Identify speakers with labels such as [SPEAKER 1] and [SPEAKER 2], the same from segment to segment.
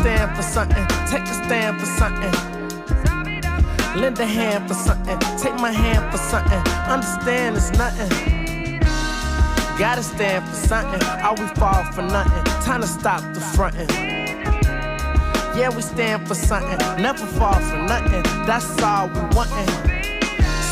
[SPEAKER 1] stand for something, take a stand for something. Lend a hand for something, take my hand for something. Understand it's nothing. Gotta stand for something, all we fall for nothing. Time to stop the frontin'. Yeah, we stand for something, never fall for nothing. That's all we wantin'.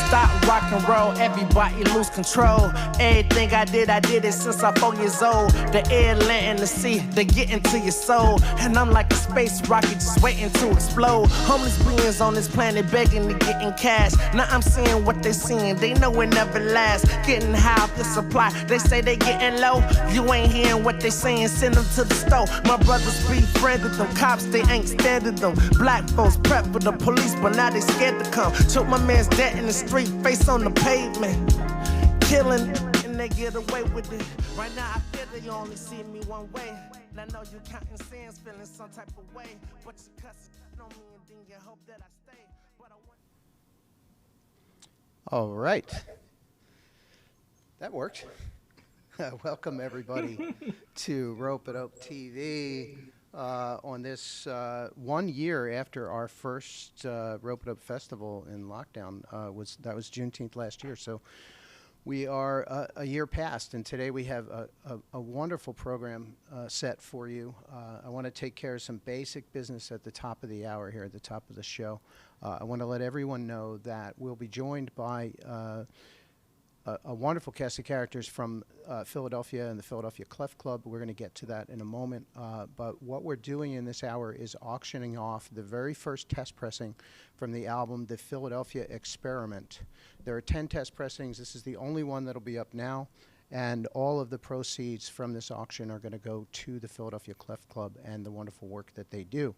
[SPEAKER 1] Stop rock and roll, everybody lose control. Everything I did it since I'm 4 years old. The air, land, and the sea, they get into your soul. And I'm like a space rocket just waiting to explode. Homeless beings on this planet begging to get in cash. Now I'm seeing what they seeing, they know it never lasts. Getting high off the supply, they say they getting low. You ain't hearing what they saying, send them to the store. My brothers befriended them, cops they ain't standing them. Black folks prep for the police, but now they scared to come. Choke my man's dead in the street. Face on the pavement, killing, and they get away with it. Right now I feel they only see me one way. And I know you counting sins, feeling some type of way, but you cussing on me and then you hope that I stay. But I want...
[SPEAKER 2] All right, that worked. Welcome everybody to Ropeadope TV. On this 1 year after our first Ropeadope Festival in lockdown, that was Juneteenth last year. So we are a year past, and today we have a wonderful program set for you. I want to take care of some basic business at the top of the hour here, at the top of the show. I want to let everyone know that we'll be joined by a wonderful cast of characters from Philadelphia and the Philadelphia Clef Club. We're going to get to that in a moment. But what we're doing in this hour is auctioning off the very first test pressing from the album, The Philadelphia Experiment. There are 10 test pressings. This is the only one that'll be up now. And all of the proceeds from this auction are going to go to the Philadelphia Clef Club and the wonderful work that they do.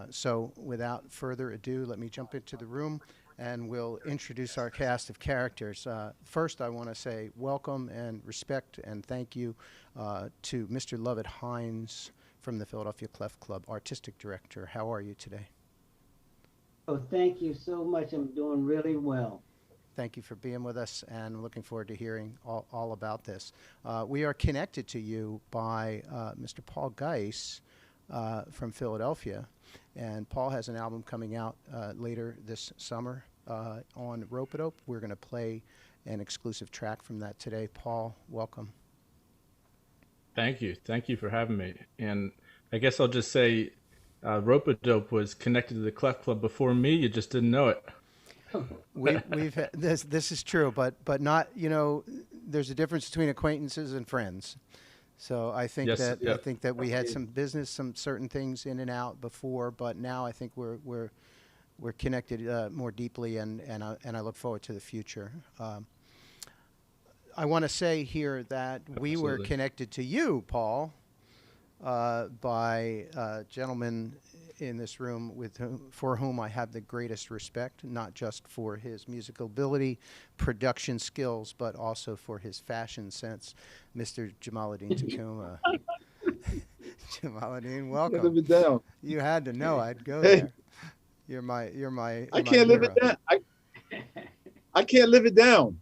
[SPEAKER 2] So without further ado, let me jump into the room and we'll introduce our cast of characters. First, I want to say welcome and respect and thank you to Mr. Lovett Hines from the Philadelphia Clef Club, Artistic Director. How are you today?
[SPEAKER 3] Oh, thank you so much. I'm doing really well.
[SPEAKER 2] Thank you for being with us, and looking forward to hearing all about this. We are connected to you by Mr. Paul Giess from Philadelphia. And Paul has an album coming out later this summer on Ropeadope. We're going to play an exclusive track from that today. Paul, welcome.
[SPEAKER 4] Thank you. Thank you for having me. And I guess I'll just say Ropeadope was connected to the Clef Club before me. You just didn't know it.
[SPEAKER 2] We've had, this is true, but not, you know, there's a difference between acquaintances and friends. So I think I think that we had some business, some certain things in and out before, but now I think we're connected more deeply, and I look forward to the future. I want to say here that we were connected to you, Paul, by a gentleman in this room for whom I have the greatest respect, not just for his musical ability, production skills, but also for his fashion sense, Mr. Jamaaladeen Tacuma. Jamaaladeen, welcome.
[SPEAKER 5] Live it down.
[SPEAKER 2] You had to know I'd go there. You're my.
[SPEAKER 5] I can't live it down. I can't live it down.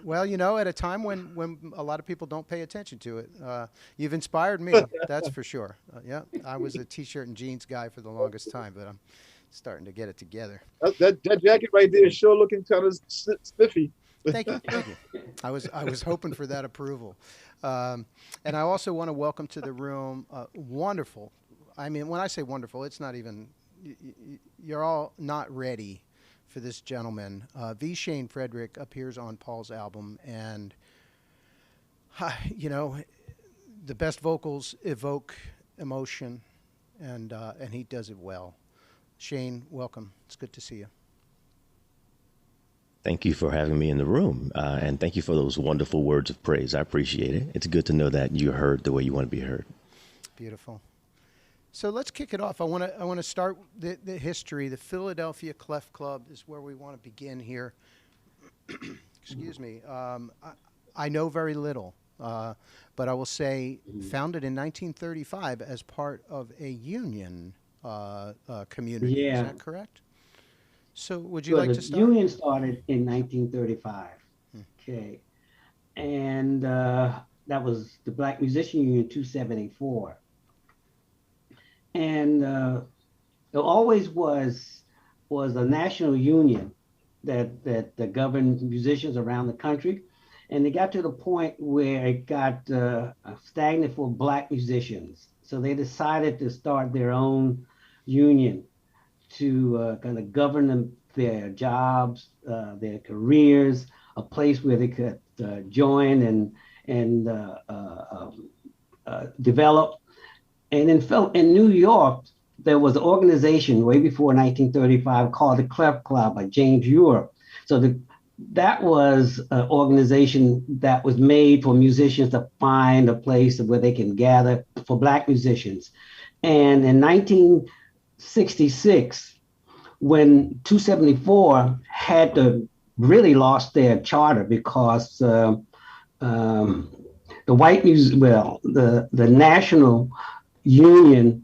[SPEAKER 2] Well, you know, at a time when a lot of people don't pay attention to it, you've inspired me. That's for sure. Yeah, I was a t-shirt and jeans guy for the longest time, but I'm starting to get it together.
[SPEAKER 5] That jacket right there is sure looking kind of spiffy.
[SPEAKER 2] Thank you. I was hoping for that approval, and I also want to welcome to the room wonderful. I mean, when I say wonderful, it's not even. You're all not ready for this gentleman. V Shayne Frederick appears on Paul's album, and you know, the best vocals evoke emotion, and he does it well. Shayne, welcome. It's good to see you.
[SPEAKER 6] Thank you for having me in the room, and thank you for those wonderful words of praise. I appreciate it. It's good to know that you're heard the way you want to be heard. Beautiful.
[SPEAKER 2] So let's kick it off. I want to start the history. The Philadelphia Clef Club is where we want to begin here. Excuse me. I know very little, but I will say founded in 1935 as part of a union community. Yeah. Is that correct? So would you like to start?
[SPEAKER 3] The union started in 1935. Okay. And that was the Black Musician Union 274. And it always was a national union that governed musicians around the country. And it got to the point where it got stagnant for Black musicians. So they decided to start their own union to kind of govern their jobs, their careers, a place where they could join and develop. And in New York, there was an organization way before 1935 called the Clef Club by James Europe. So that was an organization that was made for musicians to find a place where they can gather for Black musicians. And in 1966, when 274 had really lost their charter because the national union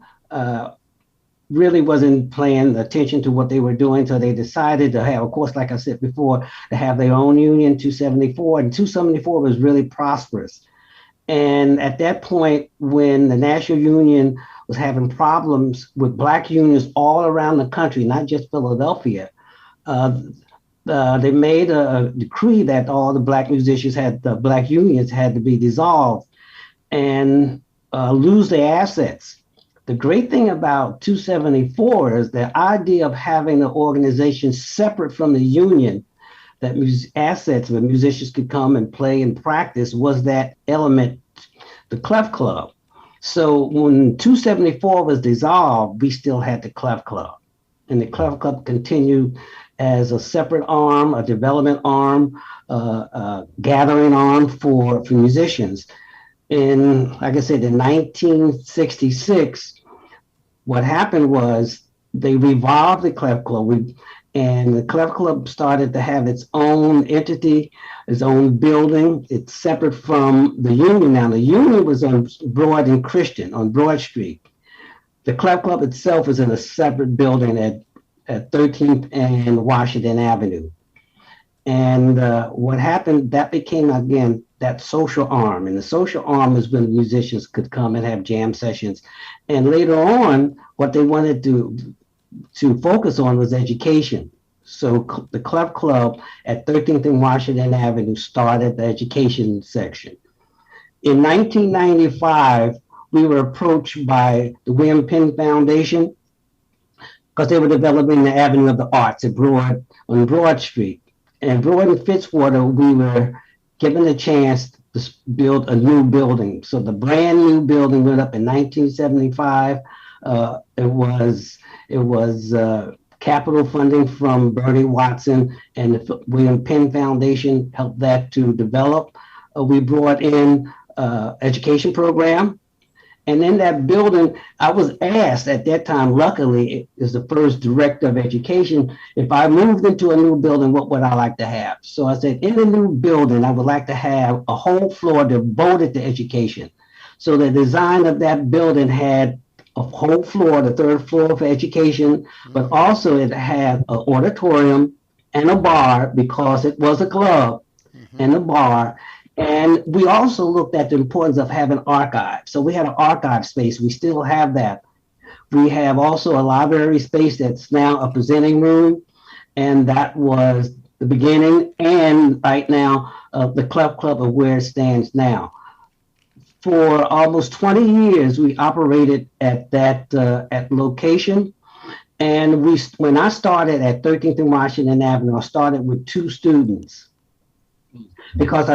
[SPEAKER 3] really wasn't paying attention to what they were doing. So they decided to have, of course, like I said before, to have their own union, 274. And 274 was really prosperous. And at that point, when the national union was having problems with Black unions all around the country, not just Philadelphia, they made a decree that all the Black musicians the Black unions had to be dissolved and lose their assets. The great thing about 274 is the idea of having an organization separate from the union, that assets where musicians could come and play and practice, was that element, the Clef Club. So when 274 was dissolved, we still had the Clef Club. And the Clef Club continued as a separate arm, a development arm, a gathering arm for musicians. In, like I said, in 1966, what happened was they revived the Clef Club, and the Clef Club started to have its own entity, its own building. It's separate from the union now. The union was on Broad and Christian on Broad Street. The Clef Club itself is in a separate building at 13th and Washington Avenue. And what happened, that became, again, that social arm. And the social arm is when musicians could come and have jam sessions. And later on, what they wanted to focus on was education. So the Clef Club at 13th and Washington Avenue started the education section. In 1995, we were approached by the William Penn Foundation because they were developing the Avenue of the Arts on Broad Street. And Broad and Fitzwater, we were given a chance to build a new building. So the brand new building went up in 1975. It was capital funding from Bernie Watson, and the William Penn Foundation helped that to develop. We brought in education program. And in that building, I was asked at that time, luckily, as the first director of education, if I moved into a new building, what would I like to have? So I said, in a new building, I would like to have a whole floor devoted to education. So the design of that building had a whole floor, the third floor for education, but also it had an auditorium and a bar because it was a club and a bar. And we also looked at the importance of having archives. So we had an archive space. We still have that. We have also a library space that's now a presenting room. And that was the beginning. And right now, the Clef Club of where it stands now. For almost 20 years, we operated at that at location. And when I started at 13th and Washington Avenue, I started with 2 students. Because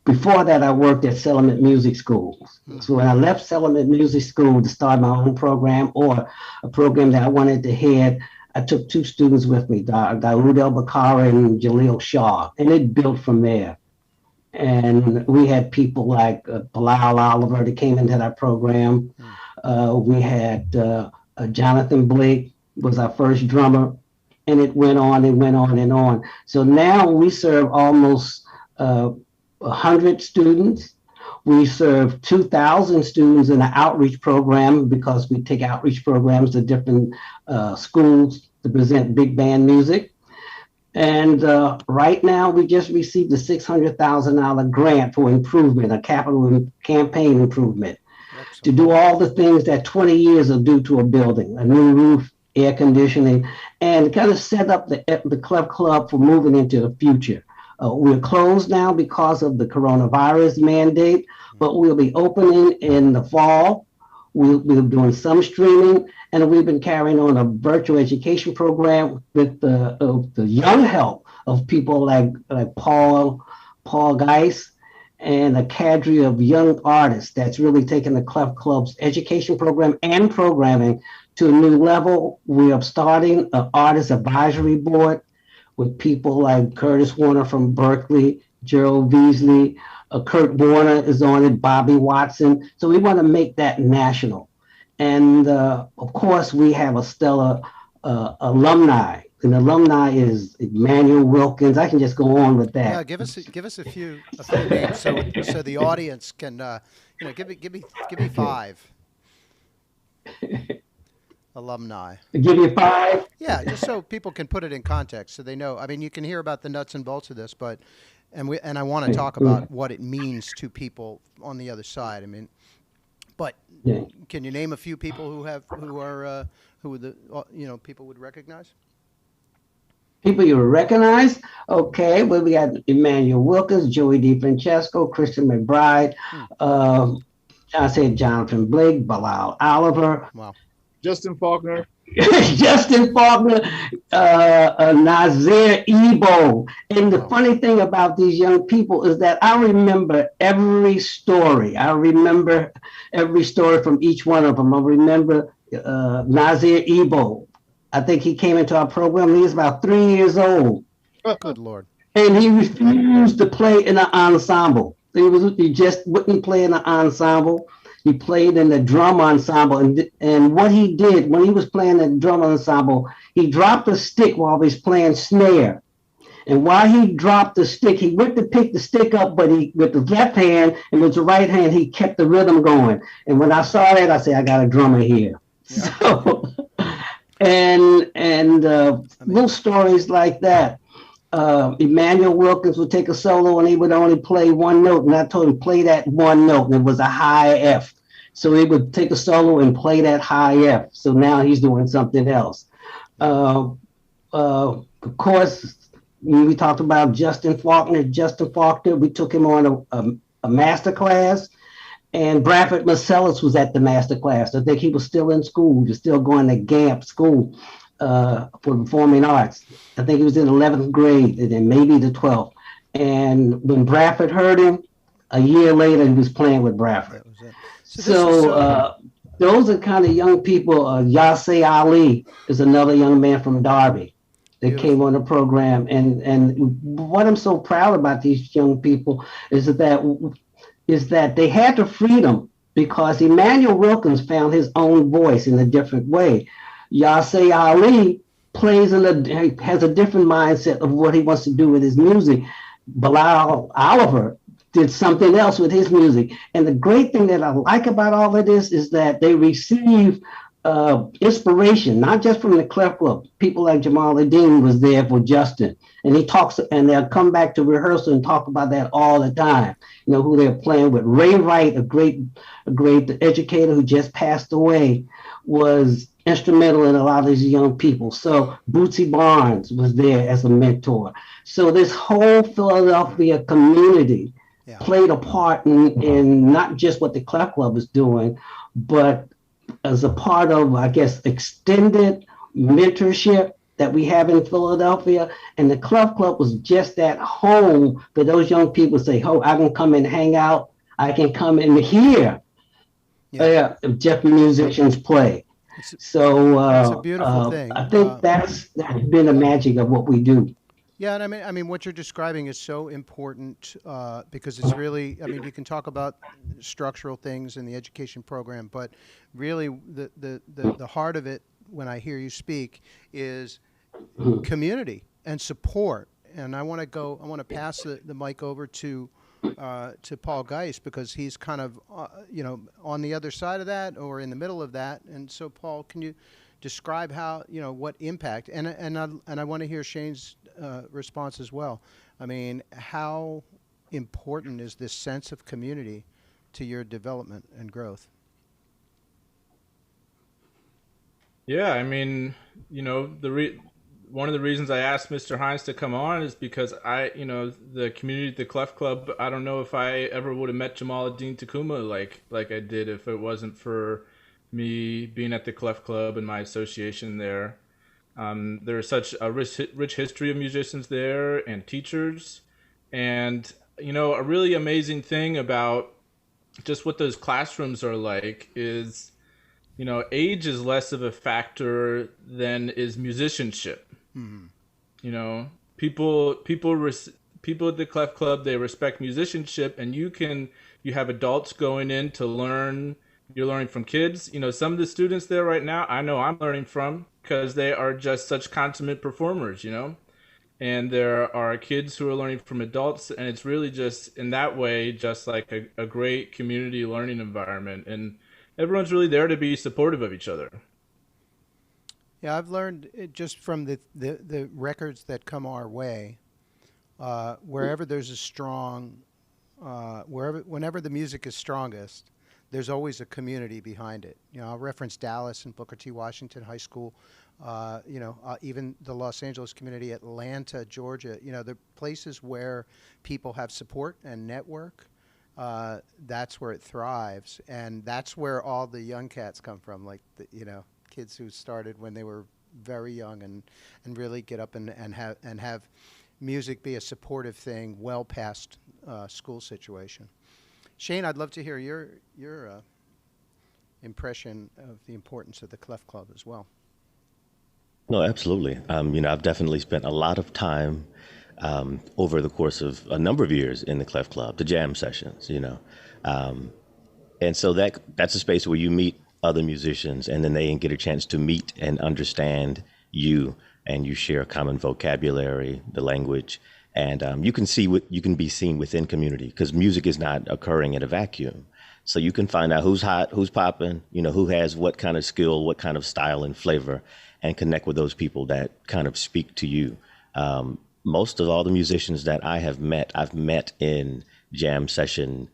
[SPEAKER 3] before that, I worked at Settlement Music Schools. So when I left Settlement Music School to start my own program or a program that I wanted to head, I took 2 students with me, Daoud El-Bakari and Jaleel Shah, and it built from there. And we had people like Bilal Oliver that came into that program. We had Jonathan Blake was our first drummer, and it went on and went on and on. So now we serve almost 100 students. We serve 2,000 students in an outreach program because we take outreach programs to different schools to present big band music. And right now we just received a $600,000 grant for improvement, a capital campaign improvement. to do all the things that 20 years will do to a building, a new roof, air conditioning, and kind of set up the Clef Club for moving into the future. We're closed now because of the coronavirus mandate, but we'll be opening in the fall. We'll be doing some streaming, and we've been carrying on a virtual education program with the young help of people like Paul Giess and a cadre of young artists that's really taken the Clef Club's education program and programming to a new level. We are starting an artist advisory board with people like Curtis Warner from Berkeley, Gerald Beasley, Kurt Warner is on it, Bobby Watson. So we want to make that national. And of course, we have a stellar alumni. And alumni is Emmanuel Wilkins. I can just go on with that.
[SPEAKER 2] Yeah, give us a few names so the audience can give me 5 alumni.
[SPEAKER 3] Give you 5.
[SPEAKER 2] Yeah, just so people can put it in context, so they know. I mean, you can hear about the nuts and bolts of this, but I want to talk about what it means to people on the other side. I mean, but can you name a few people who people would recognize?
[SPEAKER 3] People you recognize? Okay, well, we got Emmanuel Wilkins, Joey DeFrancesco, Christian McBride, I said Jonathan Blake, Bilal Oliver.
[SPEAKER 2] Wow.
[SPEAKER 5] Justin Faulkner.
[SPEAKER 3] Justin Faulkner, Nazir Ebo. And the funny thing about these young people is that I remember every story. I remember every story from each one of them. I remember Nazir Ebo. I think he came into our program. He was about 3 years old.
[SPEAKER 2] Good Lord.
[SPEAKER 3] And he refused to play in an ensemble. He just wouldn't play in an ensemble. He played in the drum ensemble. And what he did when he was playing the drum ensemble, he dropped a stick while he was playing snare. And while he dropped the stick, he went to pick the stick up, but with the left hand and with the right hand, he kept the rhythm going. And when I saw that, I said, I got a drummer here. Yeah. So, and little stories like that. Emmanuel Wilkins would take a solo and he would only play one note. And I told him, play that one note. And it was a high F. So he would take a solo and play that high F. So now he's doing something else. Of course, when we talked about Justin Faulkner, we took him on a master class. And Bradford Marcellus was at the master class. I think he was still in school. He was still going to GAMP school for performing arts. I think he was in 11th grade and then maybe the 12th. And when Bradford heard him, a year later, he was playing with Bradford. So those are kind of young people. Yasser Ali is another young man from Derby that came on the program. And what I'm so proud about these young people is that they had the freedom because Emmanuel Wilkins found his own voice in a different way. Yasser Ali has a different mindset of what he wants to do with his music. Bilal Oliver did something else with his music. And the great thing that I like about all of this is that they receive inspiration, not just from the Clef Club. People like Jamaaladeen was there for Justin. And he talks, and they'll come back to rehearsal and talk about that all the time. You know, who they're playing with. Ray Wright, a great educator who just passed away, was instrumental in a lot of these young people. So Bootsy Barnes was there as a mentor. So this whole Philadelphia community played a part in not just what the Clef Club is doing, but as a part of, I guess, extended mentorship that we have in Philadelphia. And the Clef Club was just that home for those young people to say, oh, I can come and hang out. I can come and hear Jeff musicians play. It's a beautiful thing. I think that's been the magic of what we do.
[SPEAKER 2] Yeah, and I mean, what you're describing is so important because it's really, I mean, you can talk about structural things in the education program, but really the heart of it, when I hear you speak, is community and support. And I want to pass the mic over to Paul Giess because he's kind of on the other side of that or in the middle of that. And so, Paul, can you describe how what impact? And I want to hear Shayne's response as well. I mean, how important is this sense of community to your development and growth?
[SPEAKER 4] Yeah, I mean, one of the reasons I asked Mr. Hines to come on is because the community at the Clef Club, I don't know if I ever would have met Jamaaladeen Tacuma like I did if it wasn't for me being at the Clef Club and my association there. There's such a rich history of musicians there and teachers. And, a really amazing thing about just what those classrooms are like is, age is less of a factor than is musicianship. Mm-hmm. People at the Clef Club, they respect musicianship, and you have adults going in to learn. You're learning from kids. Some of the students there right now, I know I'm learning from because they are just such consummate performers, and there are kids who are learning from adults, and it's really just in that way, just like a great community learning environment, and everyone's really there to be supportive of each other.
[SPEAKER 2] Yeah, I've learned just from the records that come our way, wherever there's a strong, whenever the music is strongest, there's always a community behind it. I'll reference Dallas and Booker T. Washington High School, even the Los Angeles community, Atlanta, Georgia, the places where people have support and network, that's where it thrives. And that's where all the young cats come from, like, kids who started when they were very young and really get up and have music be a supportive thing well past school situation. Shayne, I'd love to hear your impression of the importance of the Clef Club as well.
[SPEAKER 6] No, absolutely. I've definitely spent a lot of time over the course of a number of years in the Clef Club, the jam sessions, and so that's a space where you meet other musicians, and then they get a chance to meet and understand you, and you share a common vocabulary, the language, and you can be seen within community because music is not occurring in a vacuum. So you can find out who's hot, who's popping, who has what kind of skill, what kind of style and flavor, and connect with those people that kind of speak to you. Most of all the musicians that I've met in jam session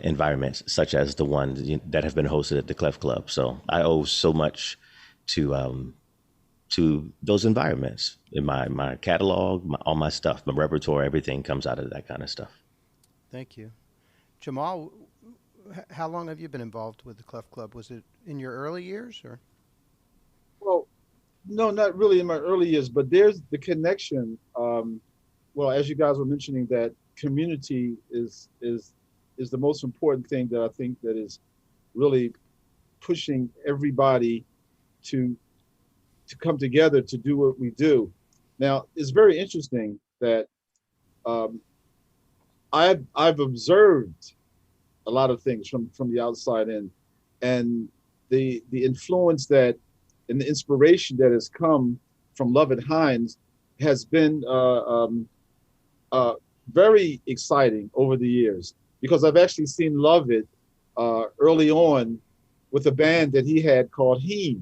[SPEAKER 6] environments, such as the ones that have been hosted at the Clef Club. So I owe so much to those environments. In my catalog, all my stuff, my repertoire, everything comes out of that kind of stuff.
[SPEAKER 2] Thank you. Jamal, how long have you been involved with the Clef Club? Was it in your early years, or?
[SPEAKER 5] Well, no, not really in my early years, but there's the connection. Well, as you guys were mentioning, that community is the most important thing that I think that is really pushing everybody to come together to do what we do. Now, it's very interesting that I've observed a lot of things from the outside in, and the influence that and the inspiration that has come from Lovett Hines has been very exciting over the years, because I've actually seen Lovett early on with a band that he had called Heme.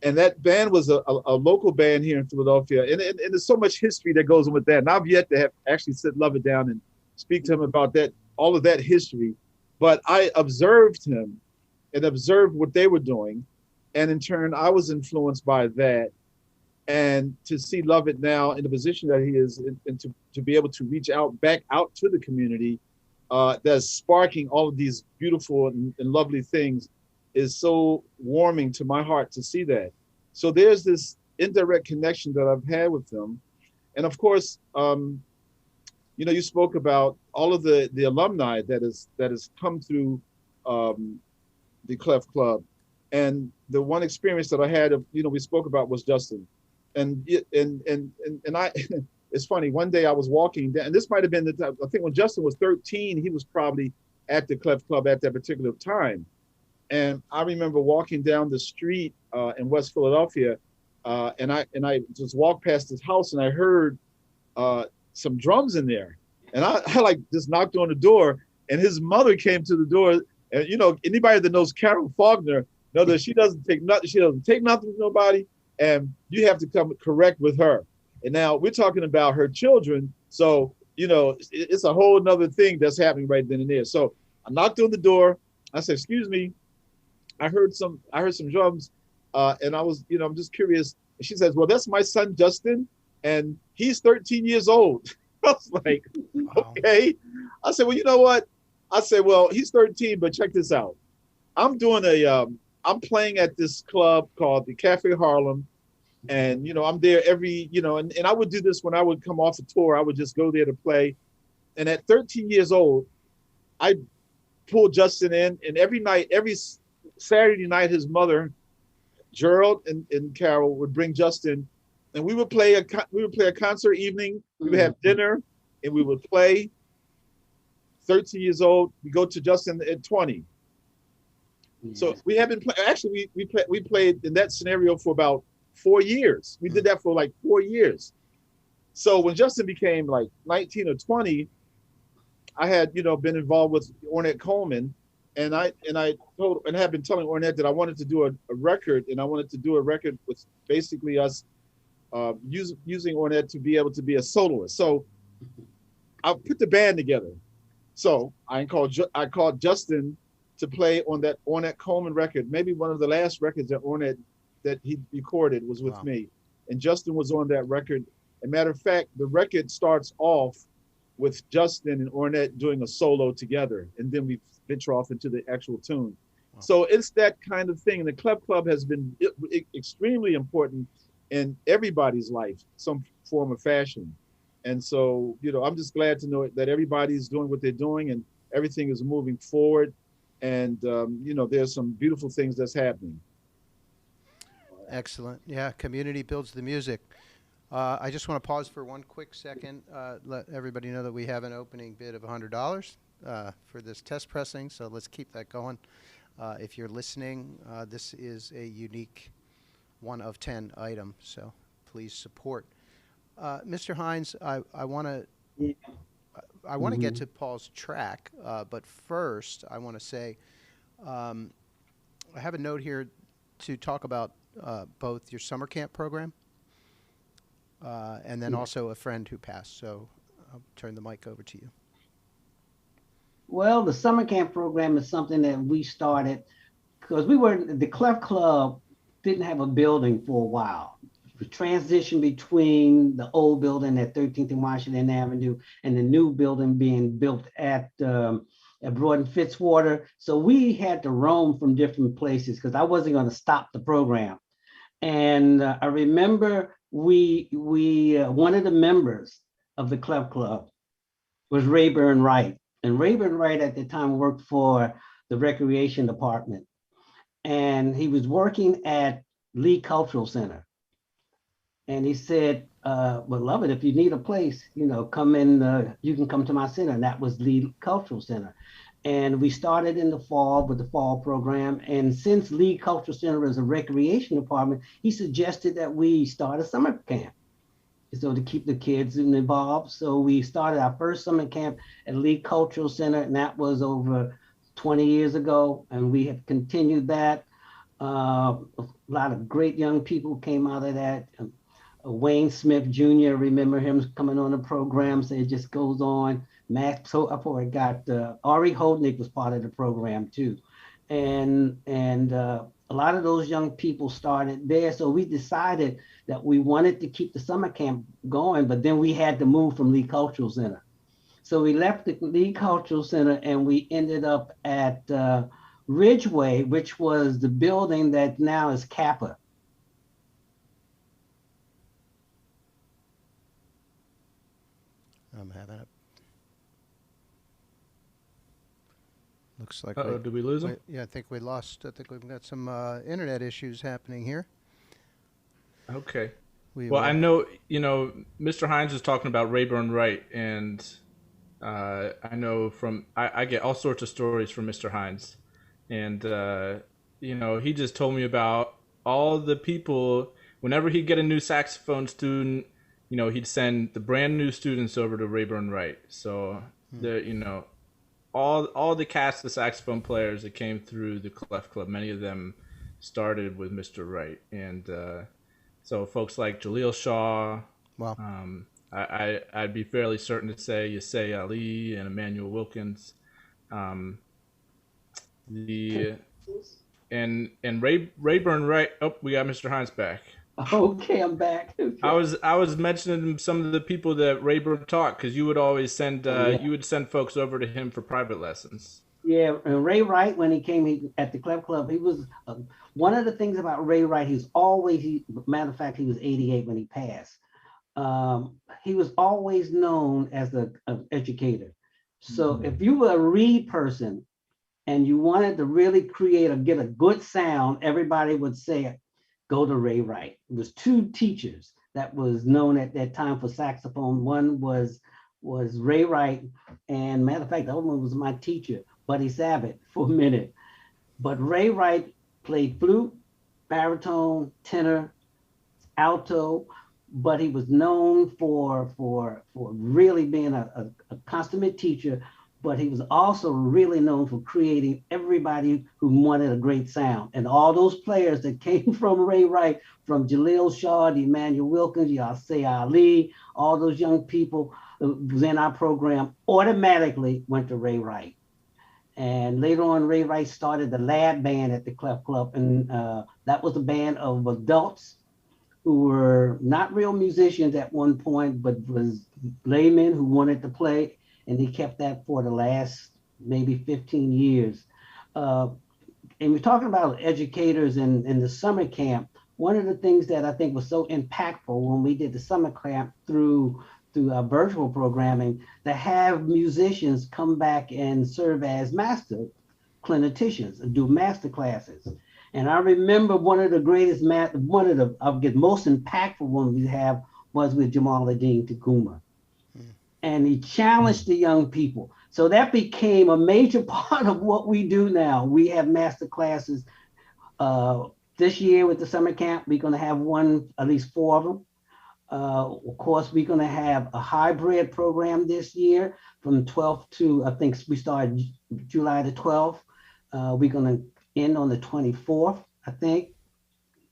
[SPEAKER 5] And that band was a local band here in Philadelphia. And there's so much history that goes on with that. And I've yet to have actually sit Lovett down and speak to him about that, all of that history. But I observed him and observed what they were doing. And in turn, I was influenced by that. And to see Lovett now in the position that he is, and to be able to reach back out to the community, that's sparking all of these beautiful and lovely things, is so warming to my heart to see that. So there's this indirect connection that I've had with them. And of course, you spoke about all of the alumni that has come through the Clef Club. And the one experience that I had, we spoke about, was Justin. And I, it's funny, one day I was walking down, and this might've been the time, I think when Justin was 13, he was probably at the Clef Club at that particular time. And I remember walking down the street in West Philadelphia, and I just walked past his house, and I heard some drums in there. And I like just knocked on the door, and his mother came to the door. And anybody that knows Carol Faulkner know that she doesn't take nothing. She doesn't take nothing from nobody, and you have to come correct with her. And now we're talking about her children, so it's a whole nother thing that's happening right then and there. So I knocked on the door. I said, "Excuse me, I heard some drums." And I was, I'm just curious. And she says, well, that's my son, Justin, and he's 13 years old. I was like,
[SPEAKER 2] Wow.
[SPEAKER 5] okay. I said, well, you know what? I said, well, he's 13, but check this out. I'm doing I'm playing at this club called the Cafe Harlem. And, I'm there every, and I would do this when I would come off a tour. I would just go there to play. And at 13 years old, I pulled Justin in, and every night, every Saturday night, his mother, Gerald and Carol, would bring Justin, and we would play a concert evening. We would have dinner, and we would play. 13 years old, we go to Justin at 20. So we have been actually we played in that scenario for about 4 years. We did that for like 4 years. So when Justin became like 19 or 20, I had been involved with Ornette Coleman, and I have been telling Ornette that I wanted to do a record, and I wanted to do a record with basically us using Ornette to be able to be a soloist. So I put the band together. So I called Justin to play on that Ornette Coleman record, maybe one of the last records that he recorded was with me, and Justin was on that record. As a matter of fact, the record starts off with Justin and Ornette doing a solo together, and then we venture off into the actual tune. Wow. So it's that kind of thing. And the Clef Club has been extremely important in everybody's life, some form of fashion. And so, I'm just glad to know that everybody's doing what they're doing and everything is moving forward. And, there's some beautiful things that's happening.
[SPEAKER 2] Excellent. Yeah, community builds the music. I just want to pause for one quick second, let everybody know that we have an opening bid of $100 for this test pressing, so let's keep that going. If you're listening, this is a unique 1 of 10 item, so please support. Mr. Hines, I want to get to Paul's track, but first I want to say I have a note here to talk about both your summer camp program and then also a friend who passed. So I'll turn the mic over to you.
[SPEAKER 3] Well, the summer camp program is something that we started because the Clef Club didn't have a building for a while. The transition between the old building at 13th and Washington Avenue and the new building being built at Broad and Fitzwater. So we had to roam from different places because I wasn't going to stop the program. And I remember one of the members of the Clef Club was Rayburn Wright. And Rayburn Wright at the time worked for the recreation department. And he was working at Lee Cultural Center. And he said, well, Lovett, if you need a place, come in, you can come to my center. And that was Lee Cultural Center. And we started in the fall with the fall program. And since Lee Cultural Center is a recreation department, he suggested that we start a summer camp. So to keep the kids involved. So we started our first summer camp at Lee Cultural Center, and that was over 20 years ago. And we have continued that. A lot of great young people came out of that. Wayne Smith Jr., remember him coming on the program, so it just goes on. Max, so I got Ari Holdnick was part of the program too. And a lot of those young people started there. So we decided that we wanted to keep the summer camp going, but then we had to move from Lee Cultural Center. So we left the Lee Cultural Center and we ended up at Ridgeway, which was the building that now is Kappa.
[SPEAKER 2] I'm having it. Looks like.
[SPEAKER 4] Did we lose him?
[SPEAKER 2] Yeah, I think we lost. I think we've got some internet issues happening here.
[SPEAKER 4] Okay. Well, I know, Mr. Hines is talking about Rayburn Wright, and I know I get all sorts of stories from Mr. Hines. And, he just told me about all the people, whenever he'd get a new saxophone student, he'd send the brand new students over to Rayburn Wright. So, all the cast of saxophone players that came through the Clef Club, many of them started with Mr. Wright. And so folks like Jaleel Shaw,
[SPEAKER 2] wow.
[SPEAKER 4] I'd be fairly certain to say Yasay Ali and Emmanuel Wilkins. Rayburn Wright. Oh, we got Mr. Hines back.
[SPEAKER 3] Okay, I'm back. Okay.
[SPEAKER 4] I was mentioning some of the people that Rayburn taught, because you would always send you would send folks over to him for private lessons.
[SPEAKER 3] Yeah, and Ray Wright, when he came at the Clef Club, he was one of the things about Ray Wright. Matter of fact, he was 88 when he passed. He was always known as an educator. So if you were a reed person and you wanted to really create or get a good sound, everybody would say, go to Ray Wright. It was two teachers that was known at that time for saxophone. One was Ray Wright, and matter of fact, the other one was my teacher, Buddy Sabat, for a minute. But Ray Wright played flute, baritone, tenor, alto, but he was known for really being a consummate teacher, but he was also really known for creating everybody who wanted a great sound. And all those players that came from Ray Wright, from Jaleel Shaw, to Emmanuel Wilkins, Yasir Ali, all those young people who was in our program automatically went to Ray Wright. And later on, Ray Wright started the Lab Band at the Clef Club, and that was a band of adults who were not real musicians at one point, but was laymen who wanted to play, and he kept that for the last maybe 15 years. And we're talking about educators in the summer camp. One of the things that I think was so impactful when we did the summer camp through our virtual programming, to have musicians come back and serve as master clinicians and do master classes. And I remember one of the greatest, most impactful ones we have was with Jamaaladeen Tacuma. And he challenged the young people. So that became a major part of what we do now. We have master classes. This year with the summer camp, we're going to have at least 4 of them. Of course, we're going to have a hybrid program this year from 12th to, I think we started July the 12th. We're going to end on the 24th, I think.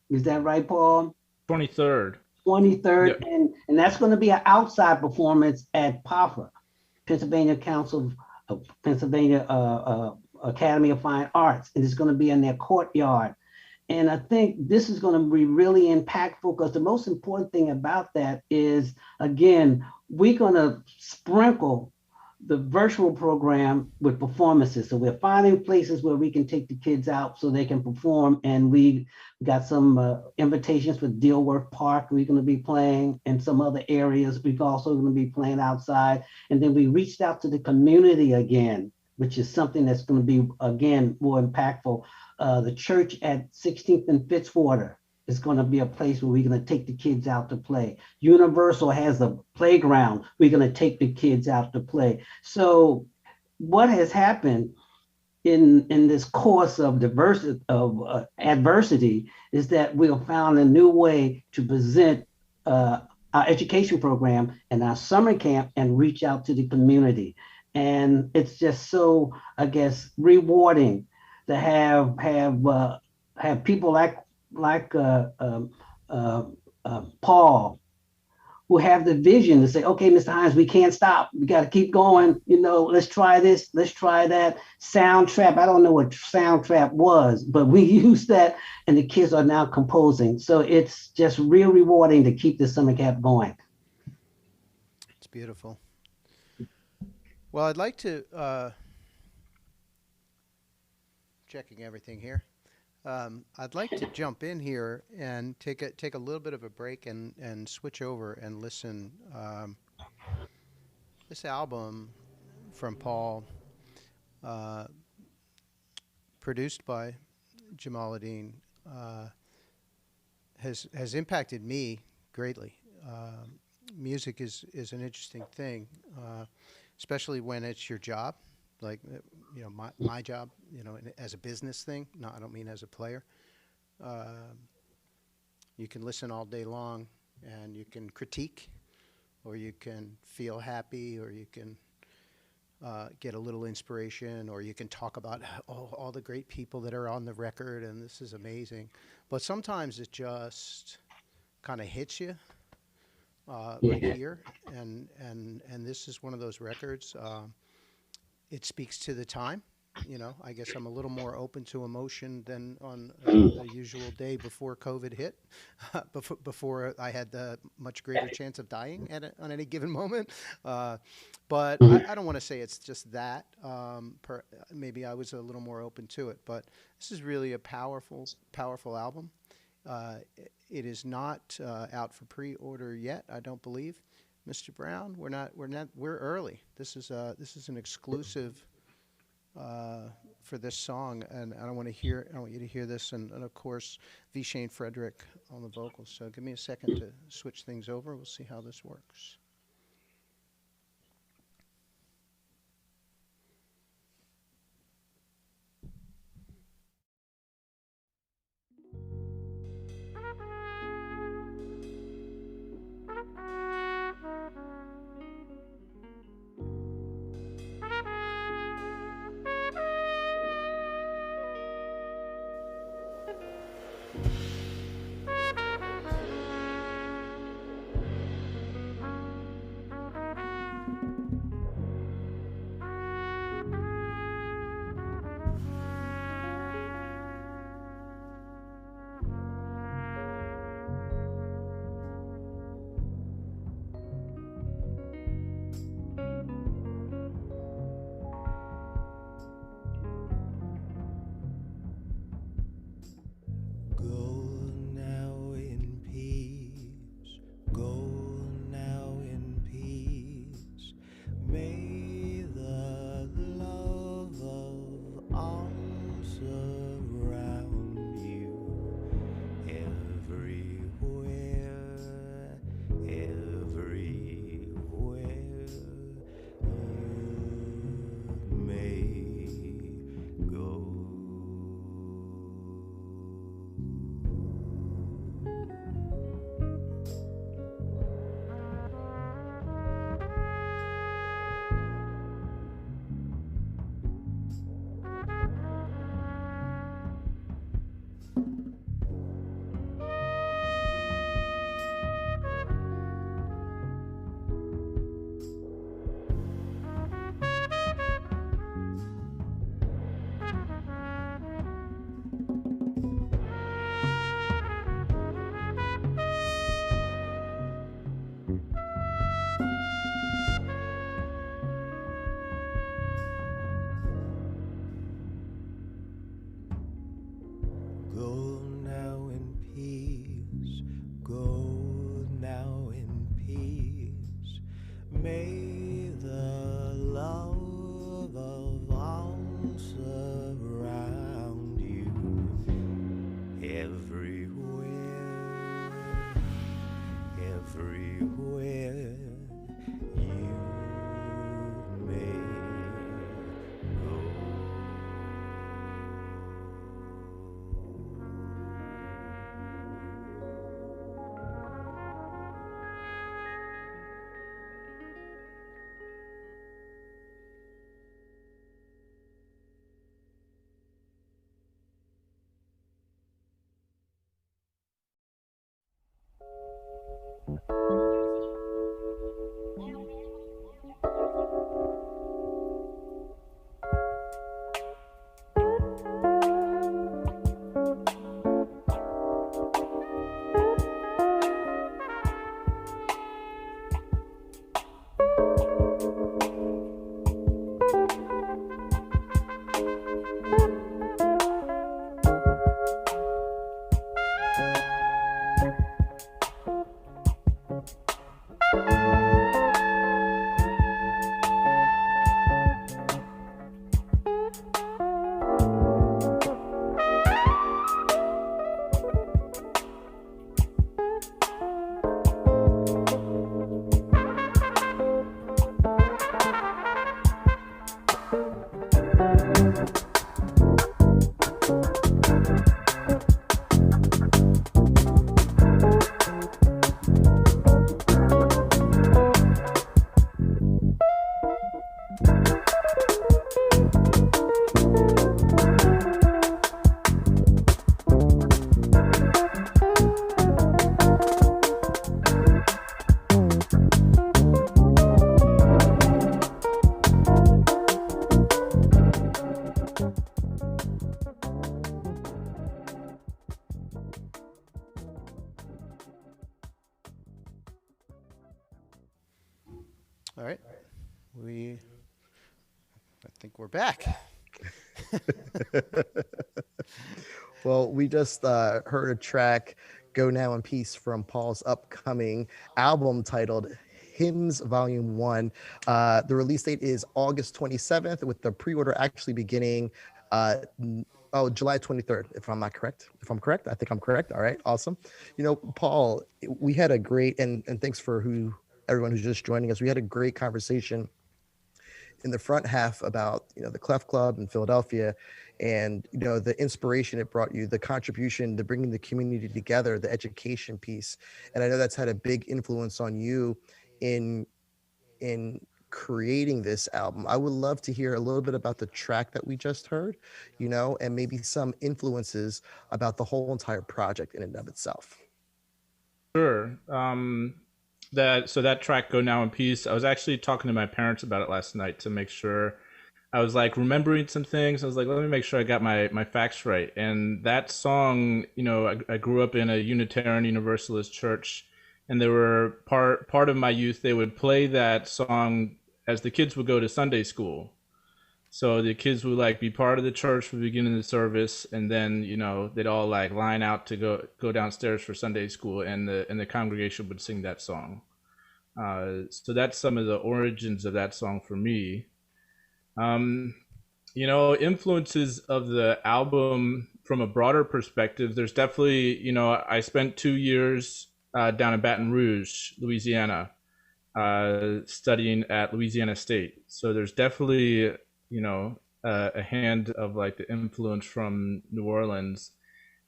[SPEAKER 3] Is that right, Paul?
[SPEAKER 4] 23rd.
[SPEAKER 3] 23rd,
[SPEAKER 4] Yep.
[SPEAKER 3] And that's going to be an outside performance at PAFA, Pennsylvania Council of Pennsylvania Academy of Fine Arts, and it's going to be in their courtyard. And I think this is going to be really impactful, because the most important thing about that is, again, we're going to sprinkle the virtual program with performances. So we're finding places where we can take the kids out so they can perform. And we got some invitations for Dilworth Park we're going to be playing, and some other areas we're also going to be playing outside. And then we reached out to the community again, which is something that's going to be, again, more impactful. The church at 16th and Fitzwater is going to be a place where we're going to take the kids out to play. Universal has a playground. We're going to take the kids out to play. So what has happened in this course of adversity is that we have found a new way to present our education program and our summer camp and reach out to the community. And it's just so, I guess, rewarding to have people like Paul, who have the vision to say, okay, Mr. Hines, we can't stop. We got to keep going. Let's try this. Let's try that. Sound trap. I don't know what sound trap was, but we used that, and the kids are now composing. So it's just real rewarding to keep the summer camp going.
[SPEAKER 2] It's beautiful. Well, I'd like to, checking everything here. I'd like to jump in here and take a little bit of a break and switch over and listen. This album from Paul, produced by Jamaaladeen, has impacted me greatly. Music is an interesting thing, especially when it's your job. Like, my job, as a business thing. No, I don't mean as a player. You can listen all day long, and you can critique, or you can feel happy, or you can get a little inspiration, or you can talk about all the great people that are on the record, and this is amazing. But sometimes it just kind of hits you right here, and this is one of those records. It speaks to the time I guess I'm a little more open to emotion than on
[SPEAKER 3] Mm.
[SPEAKER 2] a usual day before COVID hit, before I had the much greater chance of dying on any given moment. But I don't want to say it's just that. Maybe I was a little more open to it, but this is really a powerful, powerful album. It is not out for pre-order yet, I don't believe. Mr. Brown, we're early. This is an exclusive for this song, and I want you to hear this, and of course, V Shayne Frederick on the vocals. So give me a second to switch things over. We'll see how this works. All right. I think we're back.
[SPEAKER 7] Well, we just heard a track, Go Now in Peace, from Paul's upcoming album titled Hymns Volume 1. The release date is August 27th, with the pre-order actually beginning July 23rd, if I'm not correct. If I'm correct, I think I'm correct. All right, awesome. You know, Paul, we had a great, and thanks for everyone who's just joining us. We had a great conversation in the front half about, you know, the Clef Club in Philadelphia, and, you know, the inspiration it brought you, the contribution, the bringing the community together, the education piece. And I know that's had a big influence on you in creating this album. I would love to hear a little bit about the track that we just heard, you know, and maybe some influences about the whole entire project in and of itself.
[SPEAKER 4] Sure. That track, Go Now in Peace, I was actually talking to my parents about it last night to make sure. I was like remembering some things. I was like, let me make sure I got my facts right. And that song, you know, I grew up in a Unitarian Universalist church, and there were part of my youth, they would play that song as the kids would go to Sunday school. So the kids would like be part of the church for the beginning of the service, and then, you know, they'd all like line out to go downstairs for Sunday school, and the congregation would sing that song. So that's some of the origins of that song for me. You know, influences of the album from a broader perspective, there's definitely, you know, I spent 2 years down in Baton Rouge, Louisiana, studying at Louisiana State. So there's definitely, you know, a hand of like the influence from New Orleans.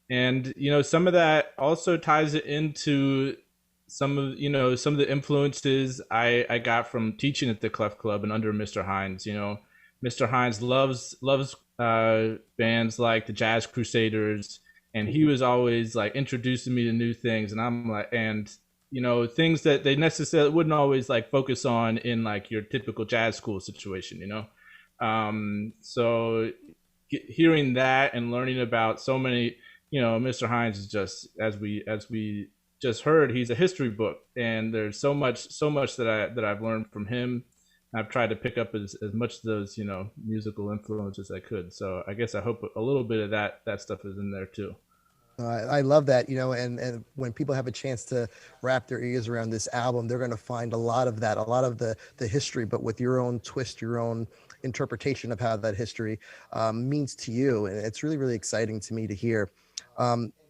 [SPEAKER 4] And, you know, some of that also ties it into some of the influences I got from teaching at the Clef Club and under Mr. Hines. You know, Mr. Hines loves bands like the Jazz Crusaders, and he was always like introducing me to new things, and I'm like, and you know, things that they necessarily wouldn't always like focus on in like your typical jazz school situation, you know. So hearing that and learning about so many, you know, Mr. Hines is just, as we just heard, he's a history book, and there's so much that I've learned from him. I've tried to pick up as much of those, you know, musical influences as I could. So I guess I hope a little bit of that stuff is in there too.
[SPEAKER 7] I love that, you know, and when people have a chance to wrap their ears around this album, they're going to find a lot of that, a lot of the history, but with your own twist, your own interpretation of how that history means to you. And it's really, really exciting to me to hear.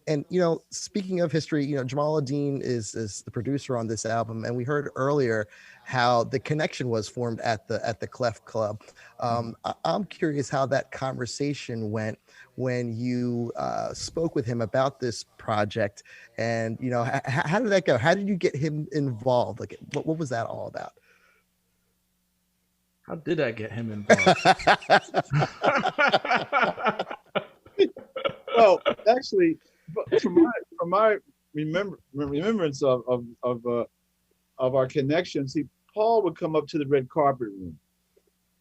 [SPEAKER 7] And, you know, speaking of history, you know, Jamaaladeen is the producer on this album. And we heard earlier how the connection was formed at the Clef Club. I'm curious how that conversation went when you spoke with him about this project. And, you know, how did that go? How did you get him involved? Like, what was that all about?
[SPEAKER 4] How did I get him involved?
[SPEAKER 5] Well, actually, from my remembrance of our connection, see, Paul would come up to the red carpet room.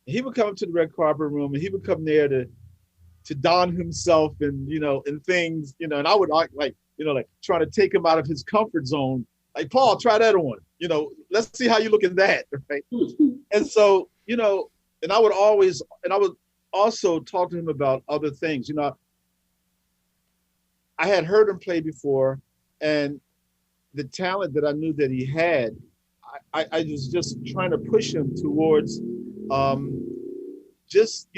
[SPEAKER 5] He would come up to the red carpet room, and he would come there to don himself and, you know, and things, you know, and I would like, you know, like try to take him out of his comfort zone. Like, Paul, try that on, you know, let's see how you look at that, right? And so, you know, and I would also talk to him about other things. You know, I had heard him play before, and the talent that I knew that he had, I was just trying to push him towards just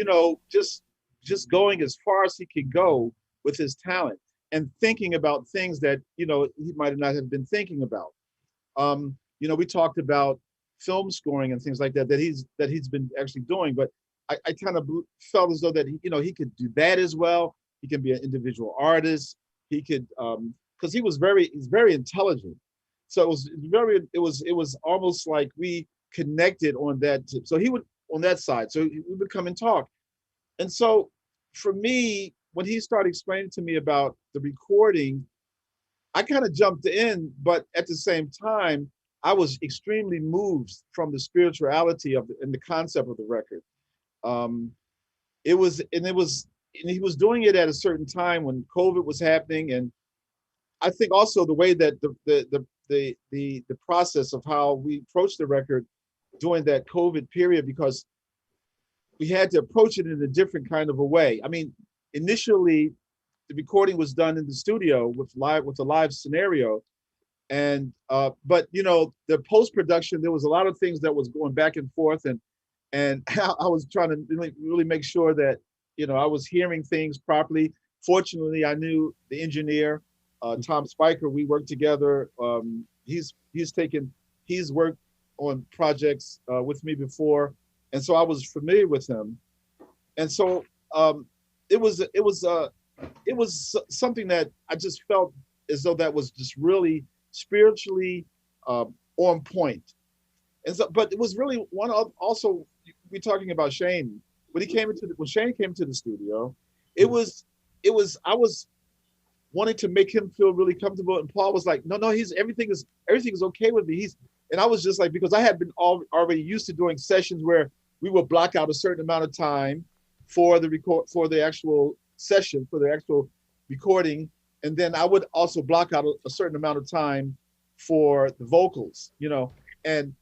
[SPEAKER 5] going as far as he could go with his talent, and thinking about things that, you know, he might not have been thinking about. You know, we talked about film scoring and things like that he's been actually doing, but I kind of felt as though that, you know, he could do that as well. He can be an individual artist. He could, because he's very intelligent. So it was almost like we connected on that tip. So he would, on that side, so we would come and talk. And so for me, when he started explaining to me about the recording, I kind of jumped in, but at the same time, I was extremely moved from the spirituality and the concept of the record. He was doing it at a certain time when COVID was happening, and I think also the way that the process of how we approached the record during that COVID period because we had to approach it in a different kind of a way. I mean, initially, the recording was done in the studio with a live scenario, and but you know, the post production, there was a lot of things that was going back and forth, and I was trying to really make sure that, you know, I was hearing things properly. Fortunately, I knew the engineer, Tom Spiker. We worked together. He's worked on projects with me before, and so I was familiar with him. And so it was something that I just felt as though that was just really spiritually on point. And so, but it was really one of also, we're talking about Shayne. When Shayne came to the studio, I was wanting to make him feel really comfortable, and Paul was like, no, everything is okay with me. And I was just like, because I had been already used to doing sessions where we would block out a certain amount of time for the actual session, for the actual recording, and then I would also block out a certain amount of time for the vocals, you know. And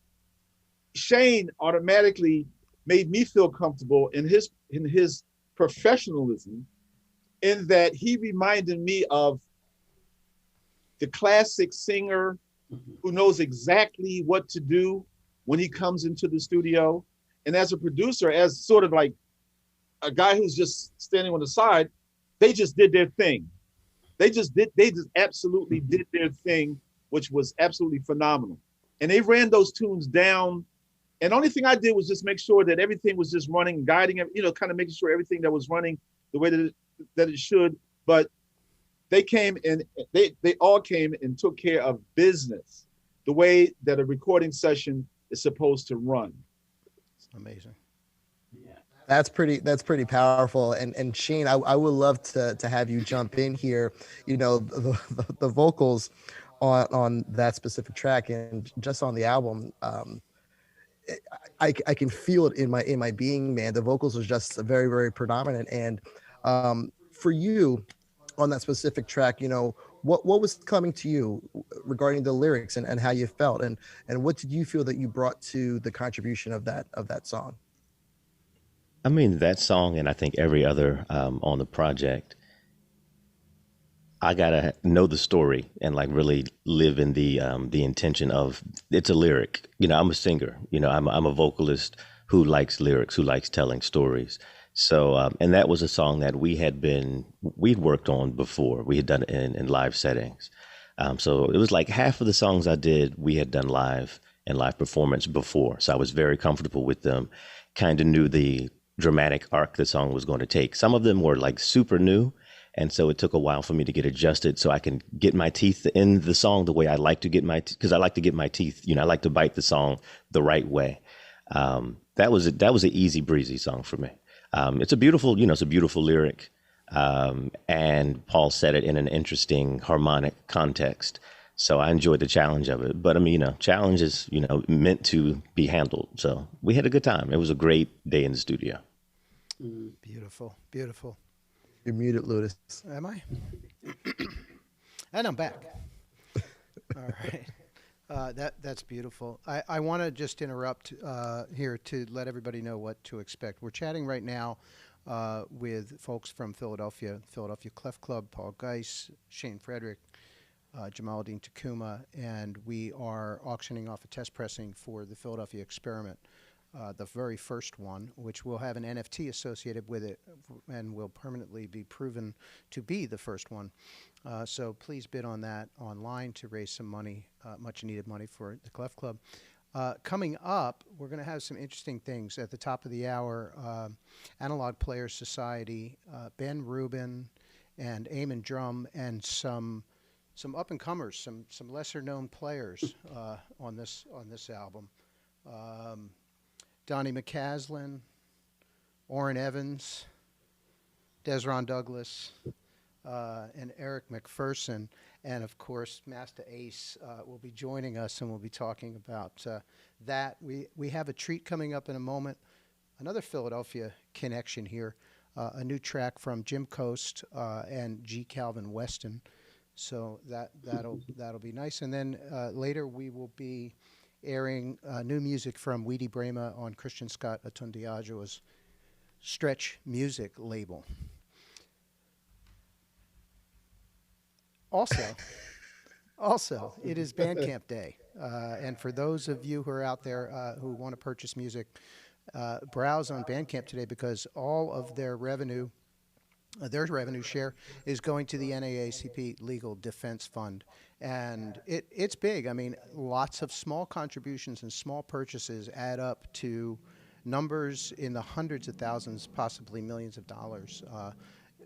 [SPEAKER 5] Shayne automatically made me feel comfortable in his professionalism, in that he reminded me of the classic singer who knows exactly what to do when he comes into the studio. And as a producer, as sort of like a guy who's just standing on the side, they just did their thing. They just absolutely did their thing, which was absolutely phenomenal. And they ran those tunes down. And the only thing I did was just make sure that everything was just running, guiding, you know, kind of making sure everything that was running the way that it should. But they came and they all came and took care of business the way that a recording session is supposed to run.
[SPEAKER 2] Amazing.
[SPEAKER 7] That's pretty powerful. And Shayne, I would love to have you jump in here. You know, the vocals on that specific track and just on the album, I can feel it in my being, man. The vocals are just very, very predominant. And for you on that specific track, you know, what was coming to you regarding the lyrics and how you felt, and what did you feel that you brought to the contribution of that song?
[SPEAKER 6] I mean, that song, and I think every other on the project, I gotta know the story and like really live in the intention of it's a lyric. You know, I'm a singer. You know, I'm a vocalist who likes lyrics, who likes telling stories. So, and that was a song that we'd worked on before. We had done it in live settings. So it was like half of the songs I did, we had done live and live performance before. So I was very comfortable with them. Kind of knew the dramatic arc the song was going to take. Some of them were like super new. And so it took a while for me to get adjusted so I can get my teeth in the song the way I like to get because I like to get my teeth, you know, I like to bite the song the right way. That was an easy breezy song for me. It's a beautiful lyric. And Paul said it in an interesting harmonic context. So I enjoyed the challenge of it. But I mean, you know, challenge is, you know, meant to be handled. So we had a good time. It was a great day in the studio.
[SPEAKER 2] Beautiful, beautiful.
[SPEAKER 7] You're muted, Ludus.
[SPEAKER 2] Am I? And I'm back. All right. That's beautiful. I want to just interrupt here to let everybody know what to expect. We're chatting right now with folks from Philadelphia Clef Club, Paul Giess, Shayne Frederick, Jamaaladeen Tacuma, and we are auctioning off a test pressing for the Philadelphia Experiment, the very first one, which will have an NFT associated with it and will permanently be proven to be the first one. So please bid on that online to raise some money, much needed money for the Clef Club. Coming up, we're going to have some interesting things at the top of the hour. Analog Players Society, Ben Rubin, and Eamon Drum, and some up-and-comers, some lesser-known players on this album. Donnie McCaslin, Orrin Evans, Desron Douglas, and Eric McPherson, and of course Masta Ace will be joining us, and we'll be talking about that. We have a treat coming up in a moment, another Philadelphia connection here, a new track from Jim Coast and G. Calvin Weston. So that'll be nice. And then later we will be airing new music from Weedy Brema on Christian Scott Atundiajua's Stretch Music label. Also, it is Bandcamp Day. And for those of you who are out there who want to purchase music, browse on Bandcamp today, because all of their revenue share is going to the NAACP Legal Defense Fund. And it's big. I mean, lots of small contributions and small purchases add up to numbers in the hundreds of thousands, possibly millions of dollars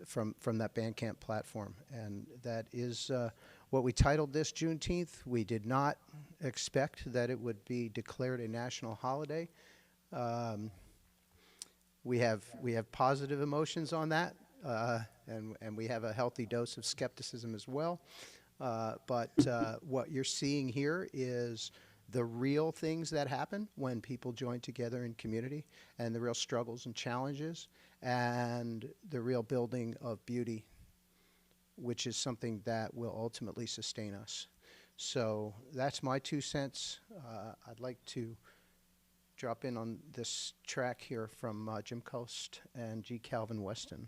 [SPEAKER 2] from that Bandcamp platform. And that is what we titled this Juneteenth. We did not expect that it would be declared a national holiday. We have positive emotions on that, and we have a healthy dose of skepticism as well. But what you're seeing here is the real things that happen when people join together in community, and the real struggles and challenges, and the real building of beauty, which is something that will ultimately sustain us. So that's my 2 cents. I'd like to drop in on this track here from Jim Coast and G. Calvin Weston.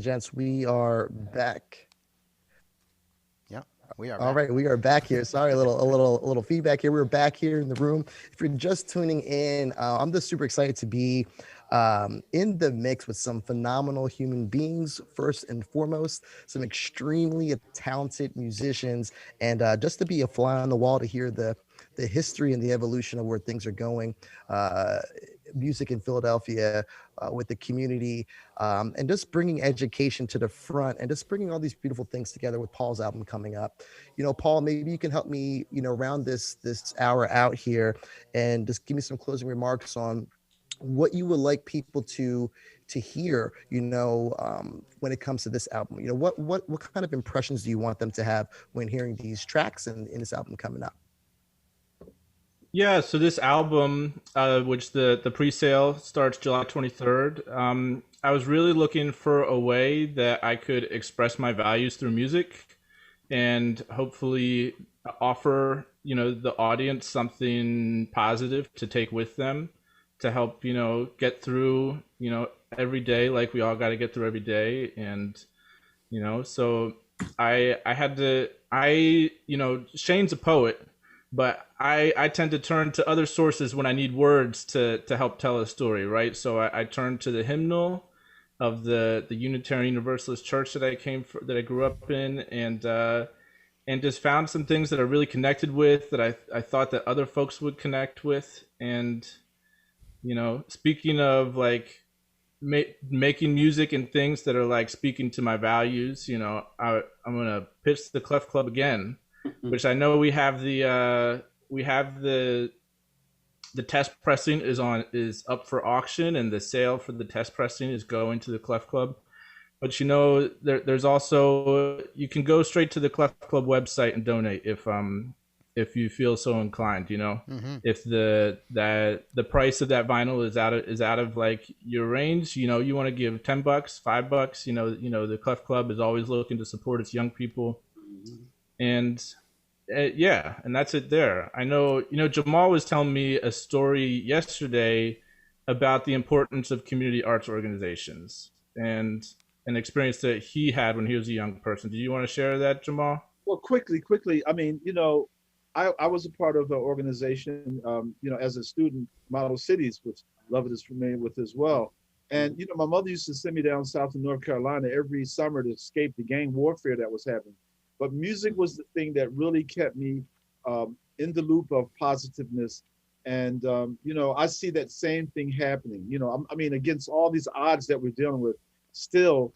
[SPEAKER 7] gents, we are back.
[SPEAKER 2] Yeah, we are.
[SPEAKER 7] All
[SPEAKER 2] back.
[SPEAKER 7] right, we are back here. Sorry, a little feedback here. We're back here in the room. If you're just tuning in, I'm just super excited to be in the mix with some phenomenal human beings, first and foremost, some extremely talented musicians, and just to be a fly on the wall to hear the history and the evolution of where things are going. Music in Philadelphia with the community, and just bringing education to the front, and just bringing all these beautiful things together with Paul's album coming up. Paul, maybe you can help me, round this hour out here, and just give me some closing remarks on what you would like people to hear, when it comes to this album. What kind of impressions do you want them to have when hearing these tracks and in this album coming up?
[SPEAKER 4] Yeah, so this album, which the pre-sale starts July 23rd, I was really looking for a way that I could express my values through music and hopefully offer, the audience something positive to take with them to help, get through, every day like we all got to get through every day. And, so I had to, Shayne's a poet, but I tend to turn to other sources when I need words to help tell a story, right? So I turn to the hymnal of the Unitarian Universalist Church that I grew up in, and just found some things that I really connected with, that I thought that other folks would connect with. And speaking of like making music and things that are like speaking to my values, I'm gonna pitch the Clef Club again. Which I know we have the test pressing is up for auction, and the sale for the test pressing is going to the Clef Club. But there's also, you can go straight to the Clef Club website and donate if you feel so inclined.
[SPEAKER 2] Mm-hmm.
[SPEAKER 4] If the price of that vinyl is out of like your range, you want to give $10, $5. The Clef Club is always looking to support its young people. And and that's it there. I know, Jamal was telling me a story yesterday about the importance of community arts organizations and an experience that he had when he was a young person. Do you want to share that, Jamal?
[SPEAKER 5] Well, quickly. I mean, I was a part of an organization, as a student, Model Cities, which Lovett is familiar with as well. And, my mother used to send me down south to North Carolina every summer to escape the gang warfare that was happening. But music was the thing that really kept me in the loop of positiveness. And, I see that same thing happening. Against all these odds that we're dealing with, still,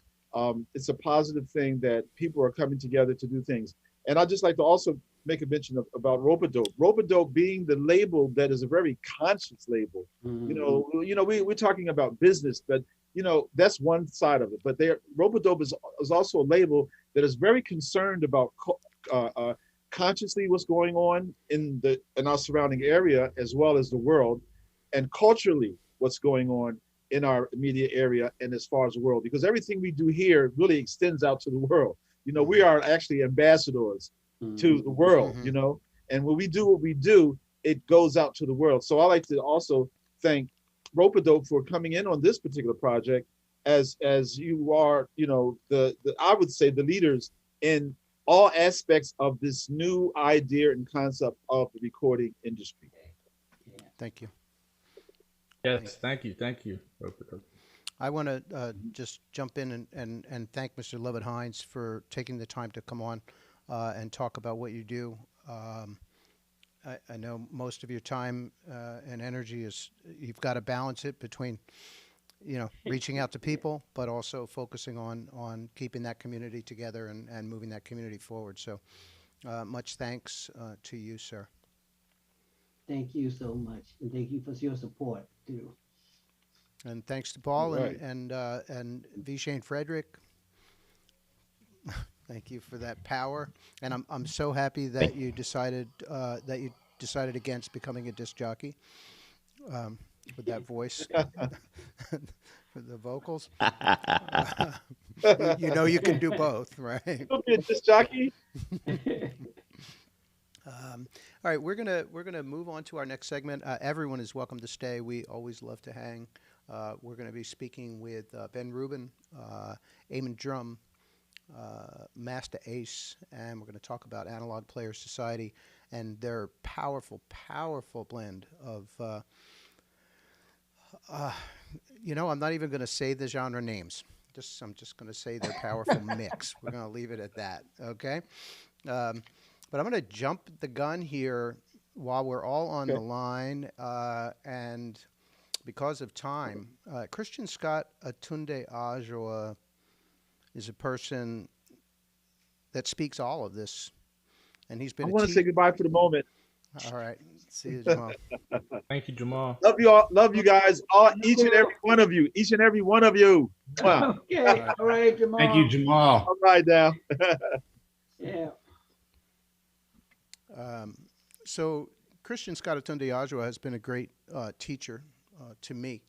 [SPEAKER 5] it's a positive thing that people are coming together to do things. And I'd just like to also make a mention about Ropeadope. Ropeadope being the label that is a very conscious label. Mm-hmm. We're talking about business, but that's one side of it. But Ropeadope is also a label that is very concerned about consciously what's going on in our surrounding area as well as the world, and culturally what's going on in our immediate area and as far as the world, because everything we do here really extends out to the world. We are actually ambassadors to the world, and when we do what we do, it goes out to the world. So I like to also thank Ropeadope for coming in on this particular project, as you are, I would say the leaders in all aspects of this new idea and concept of the recording industry.
[SPEAKER 2] Thank you.
[SPEAKER 4] Yes, thank you, Ropeadope.
[SPEAKER 2] I want to just jump in and thank Mr. Lovett Hines for taking the time to come on and talk about what you do. I know most of your time and energy you've got to balance it between, reaching out to people, but also focusing on keeping that community together and moving that community forward. So much thanks to you, sir.
[SPEAKER 3] Thank you so much. And thank you for your support, too.
[SPEAKER 2] And thanks to Paul
[SPEAKER 5] Right.
[SPEAKER 2] and V Shayne Frederick. Thank you for that power. And I'm so happy that you decided against becoming a disc jockey with that voice for the vocals. You can do both, right?
[SPEAKER 5] Don't be a disc jockey.
[SPEAKER 2] All right, we're gonna move on to our next segment. Everyone is welcome to stay. We always love to hang We're going to be speaking with Ben Rubin, Eamon Drum, Masta Ace, and we're going to talk about Analog Players Society and their powerful, powerful blend of, I'm not even going to say the genre names. I'm just going to say their powerful mix. We're going to leave it at that, okay? But I'm going to jump the gun here while we're all on the line, and because of time, Christian Scott Atunde Ajoa is a person that speaks all of this, and he's been.
[SPEAKER 5] I want to say goodbye for the moment.
[SPEAKER 2] All right, see you, Jamal.
[SPEAKER 4] Thank you, Jamal.
[SPEAKER 5] Love you all. Love you guys. Each and every one of you. Each and every one of you.
[SPEAKER 3] Okay, all right, Jamal.
[SPEAKER 8] Thank you, Jamal.
[SPEAKER 5] All right now.
[SPEAKER 3] Yeah.
[SPEAKER 2] So Christian Scott Atunde Ajoa has been a great teacher to me.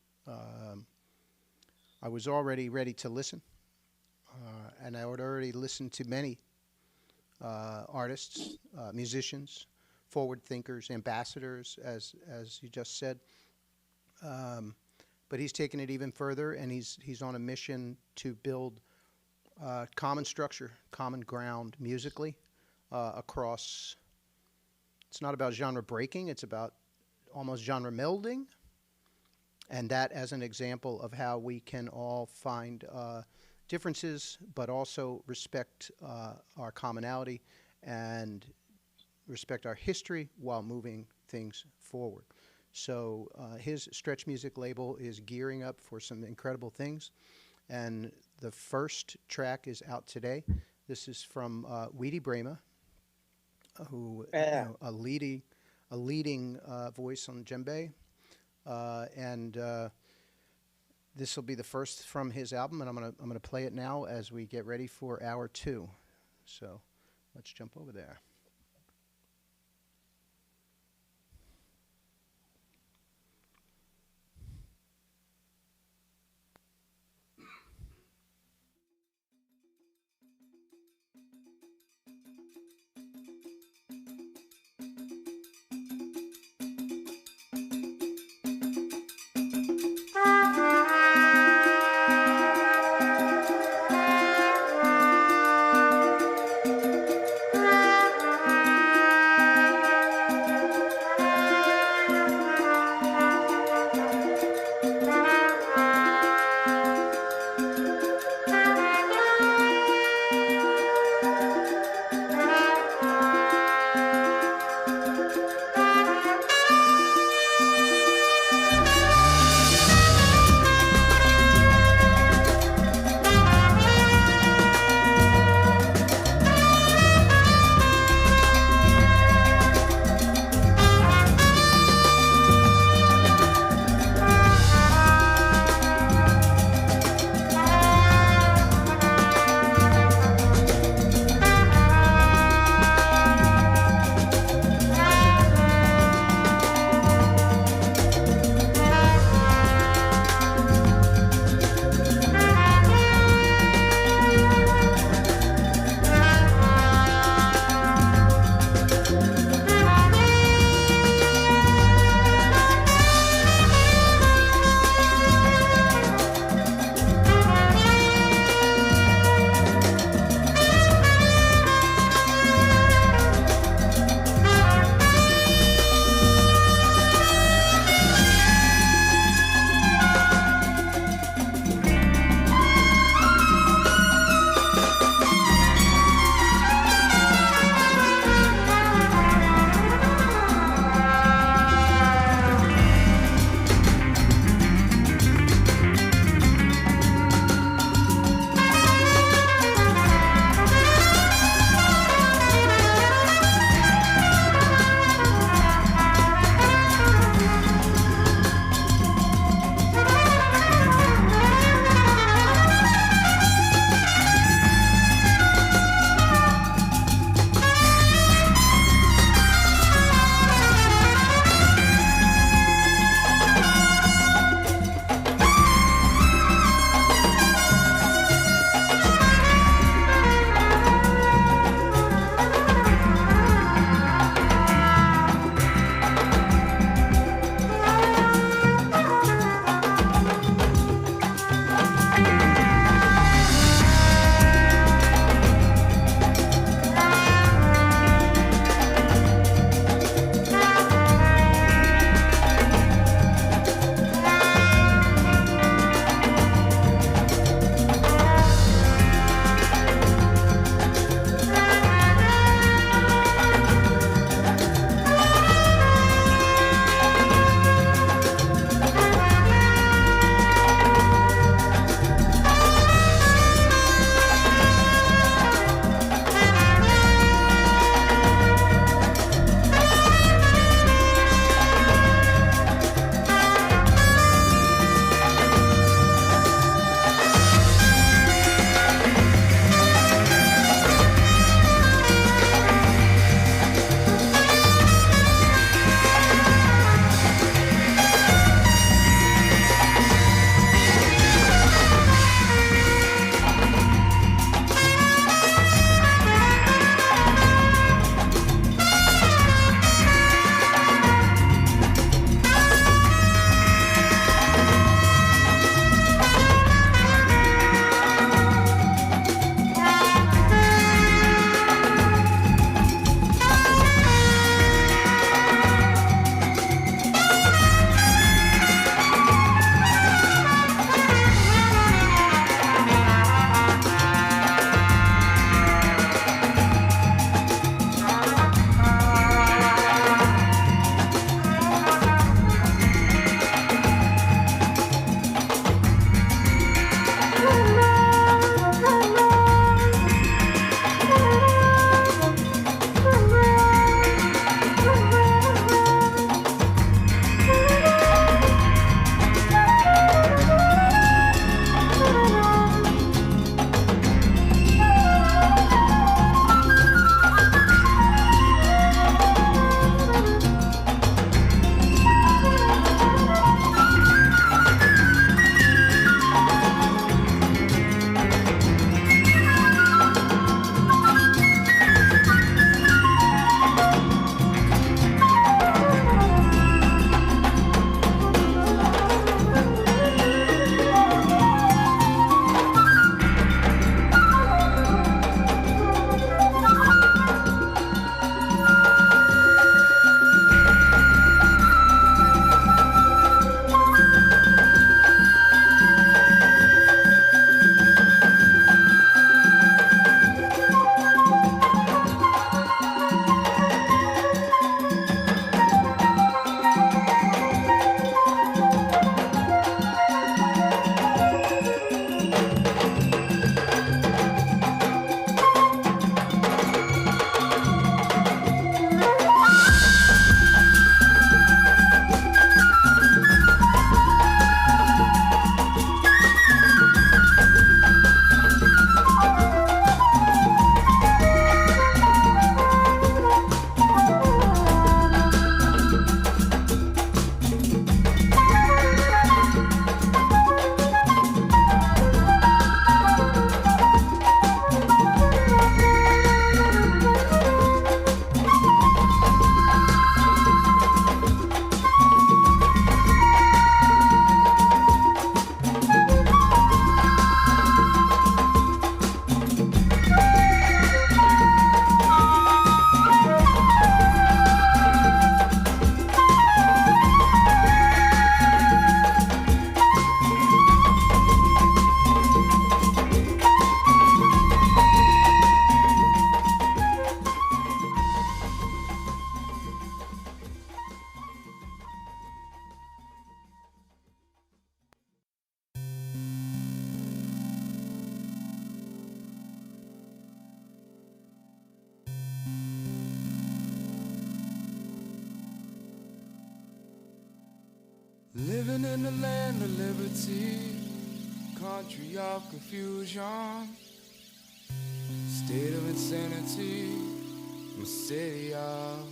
[SPEAKER 2] I was already ready to listen, and I had already listened to many artists, musicians, forward thinkers, ambassadors, as you just said. But he's taken it even further, and he's on a mission to build common structure, common ground musically across. It's not about genre breaking; it's about almost genre melding, and that as an example of how we can all find differences, but also respect our commonality and respect our history while moving things forward. So his Stretch Music label is gearing up for some incredible things, and the first track is out today. This is from Weedy Brema, who a leading voice on djembe, and this will be the first from his album, and I'm gonna play it now as we get ready for hour 2. So let's jump over there.
[SPEAKER 8] Living in the land of liberty, country of confusion, state of insanity, my city of.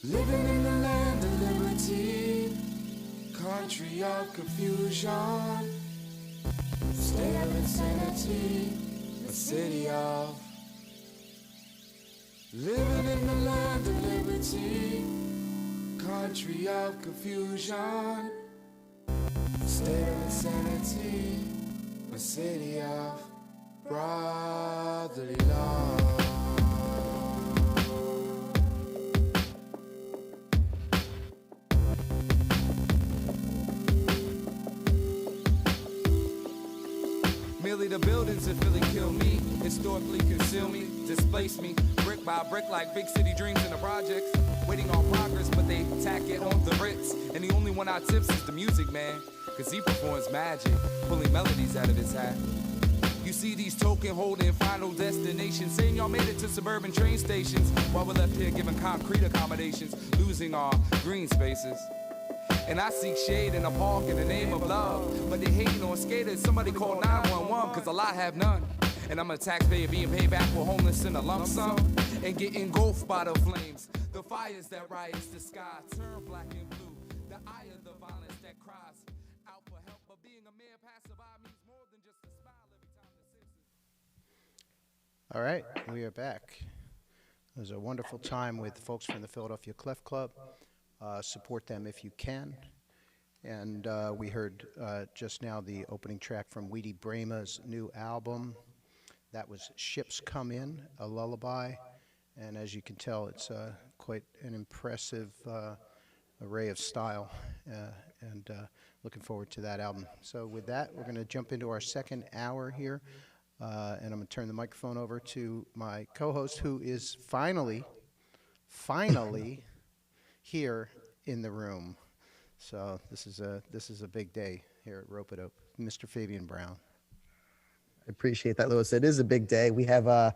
[SPEAKER 8] Living in the land of liberty, country of confusion, state of insanity, my city of. Living in the land of liberty, country of confusion, state of insanity, a city of brotherly love. Merely the buildings in Philly kill me, historically conceal me, displace me, brick by brick like big city dreams in the projects. Waiting on progress, but they tack it on the Ritz. And the only one I tips is the music man, cause he performs magic, pulling melodies out of his hat. You see these token holding final destinations, saying y'all made it to suburban train stations, while we're left here giving concrete accommodations, losing our green spaces. And I seek shade in a park in the name of love, but they hating on skaters. Somebody call 911, cause a lot have none. And I'm a taxpayer being paid back for homeless in a lump sum, and get engulfed by the flames. The fires that rise the sky turn black and blue. The eye of the violence that cries out for help, but being a man passerby means more than just a smile every time the citizens.
[SPEAKER 2] All right, we are back. It was a wonderful time with folks from the Philadelphia Clef Club. Support them if you can. And we heard just now the opening track from Weedy Brema's new album. That was Ships Come In, a lullaby. And as you can tell, it's quite an impressive array of style. And looking forward to that album. So with that, we're going to jump into our second hour here. And I'm going to turn the microphone over to my co-host, who is finally here in the room. So this is a big day here at Ropeadope. Mr. Fabian Brown.
[SPEAKER 7] I appreciate that, Louis. It is a big day. We have,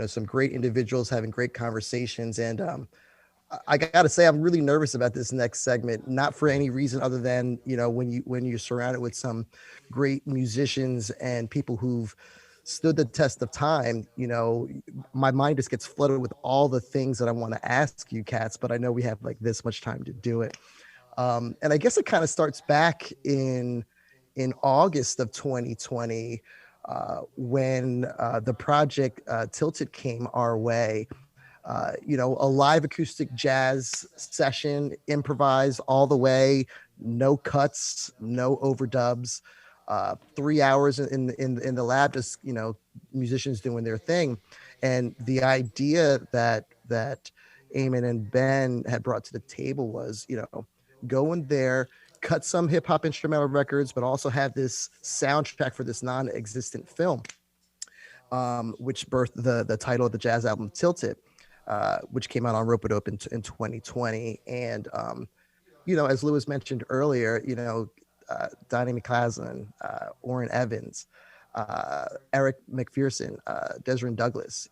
[SPEAKER 7] some great individuals having great conversations. And I got to say, I'm really nervous about this next segment, not for any reason other than, when you're surrounded with some great musicians and people who've stood the test of time, my mind just gets flooded with all the things that I want to ask you cats, but I know we have like this much time to do it. And I guess it kind of starts back in August of 2020, when the project Tilted came our way. A live acoustic jazz session, improvised all the way, no cuts, no overdubs, 3 hours in the lab, just musicians doing their thing. And the idea that Eamon and Ben had brought to the table was, go in there, cut some hip hop instrumental records, but also have this soundtrack for this non-existent film, which birthed the title of the jazz album Tilted, which came out on Ropeadope in 2020. And, as Louis mentioned earlier, Donnie McCaslin, Orrin Evans, Eric McPherson, Desrin Douglas,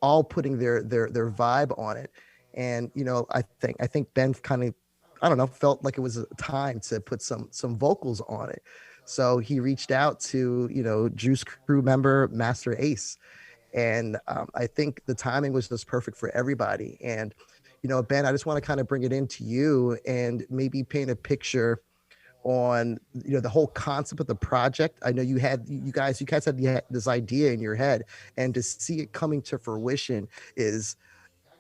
[SPEAKER 7] all putting their vibe on it. And, I think Ben kind of, felt like it was a time to put some vocals on it. So he reached out to, Juice Crew member Masta Ace. And I think the timing was just perfect for everybody. And, Ben, I just want to kind of bring it into you and maybe paint a picture on, the whole concept of the project. I know you guys had this idea in your head, and to see it coming to fruition is,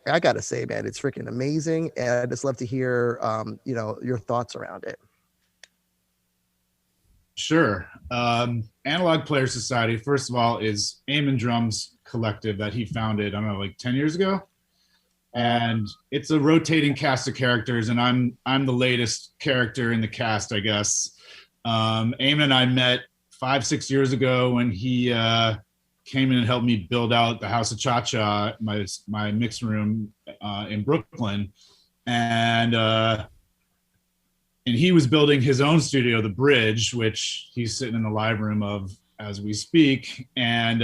[SPEAKER 7] I gotta say, man, it's freaking amazing. And I'd just love to hear, your thoughts around it.
[SPEAKER 9] Sure. Analog Player Society, first of all, is Eamon Drum's collective that he founded, I don't know, like 10 years ago. And it's a rotating cast of characters, and I'm the latest character in the cast, I guess. Eamon and I met 5-6 years ago when he came in and helped me build out the House of Cha-Cha, my mix room in Brooklyn. And he was building his own studio, The Bridge, which he's sitting in the live room of as we speak. And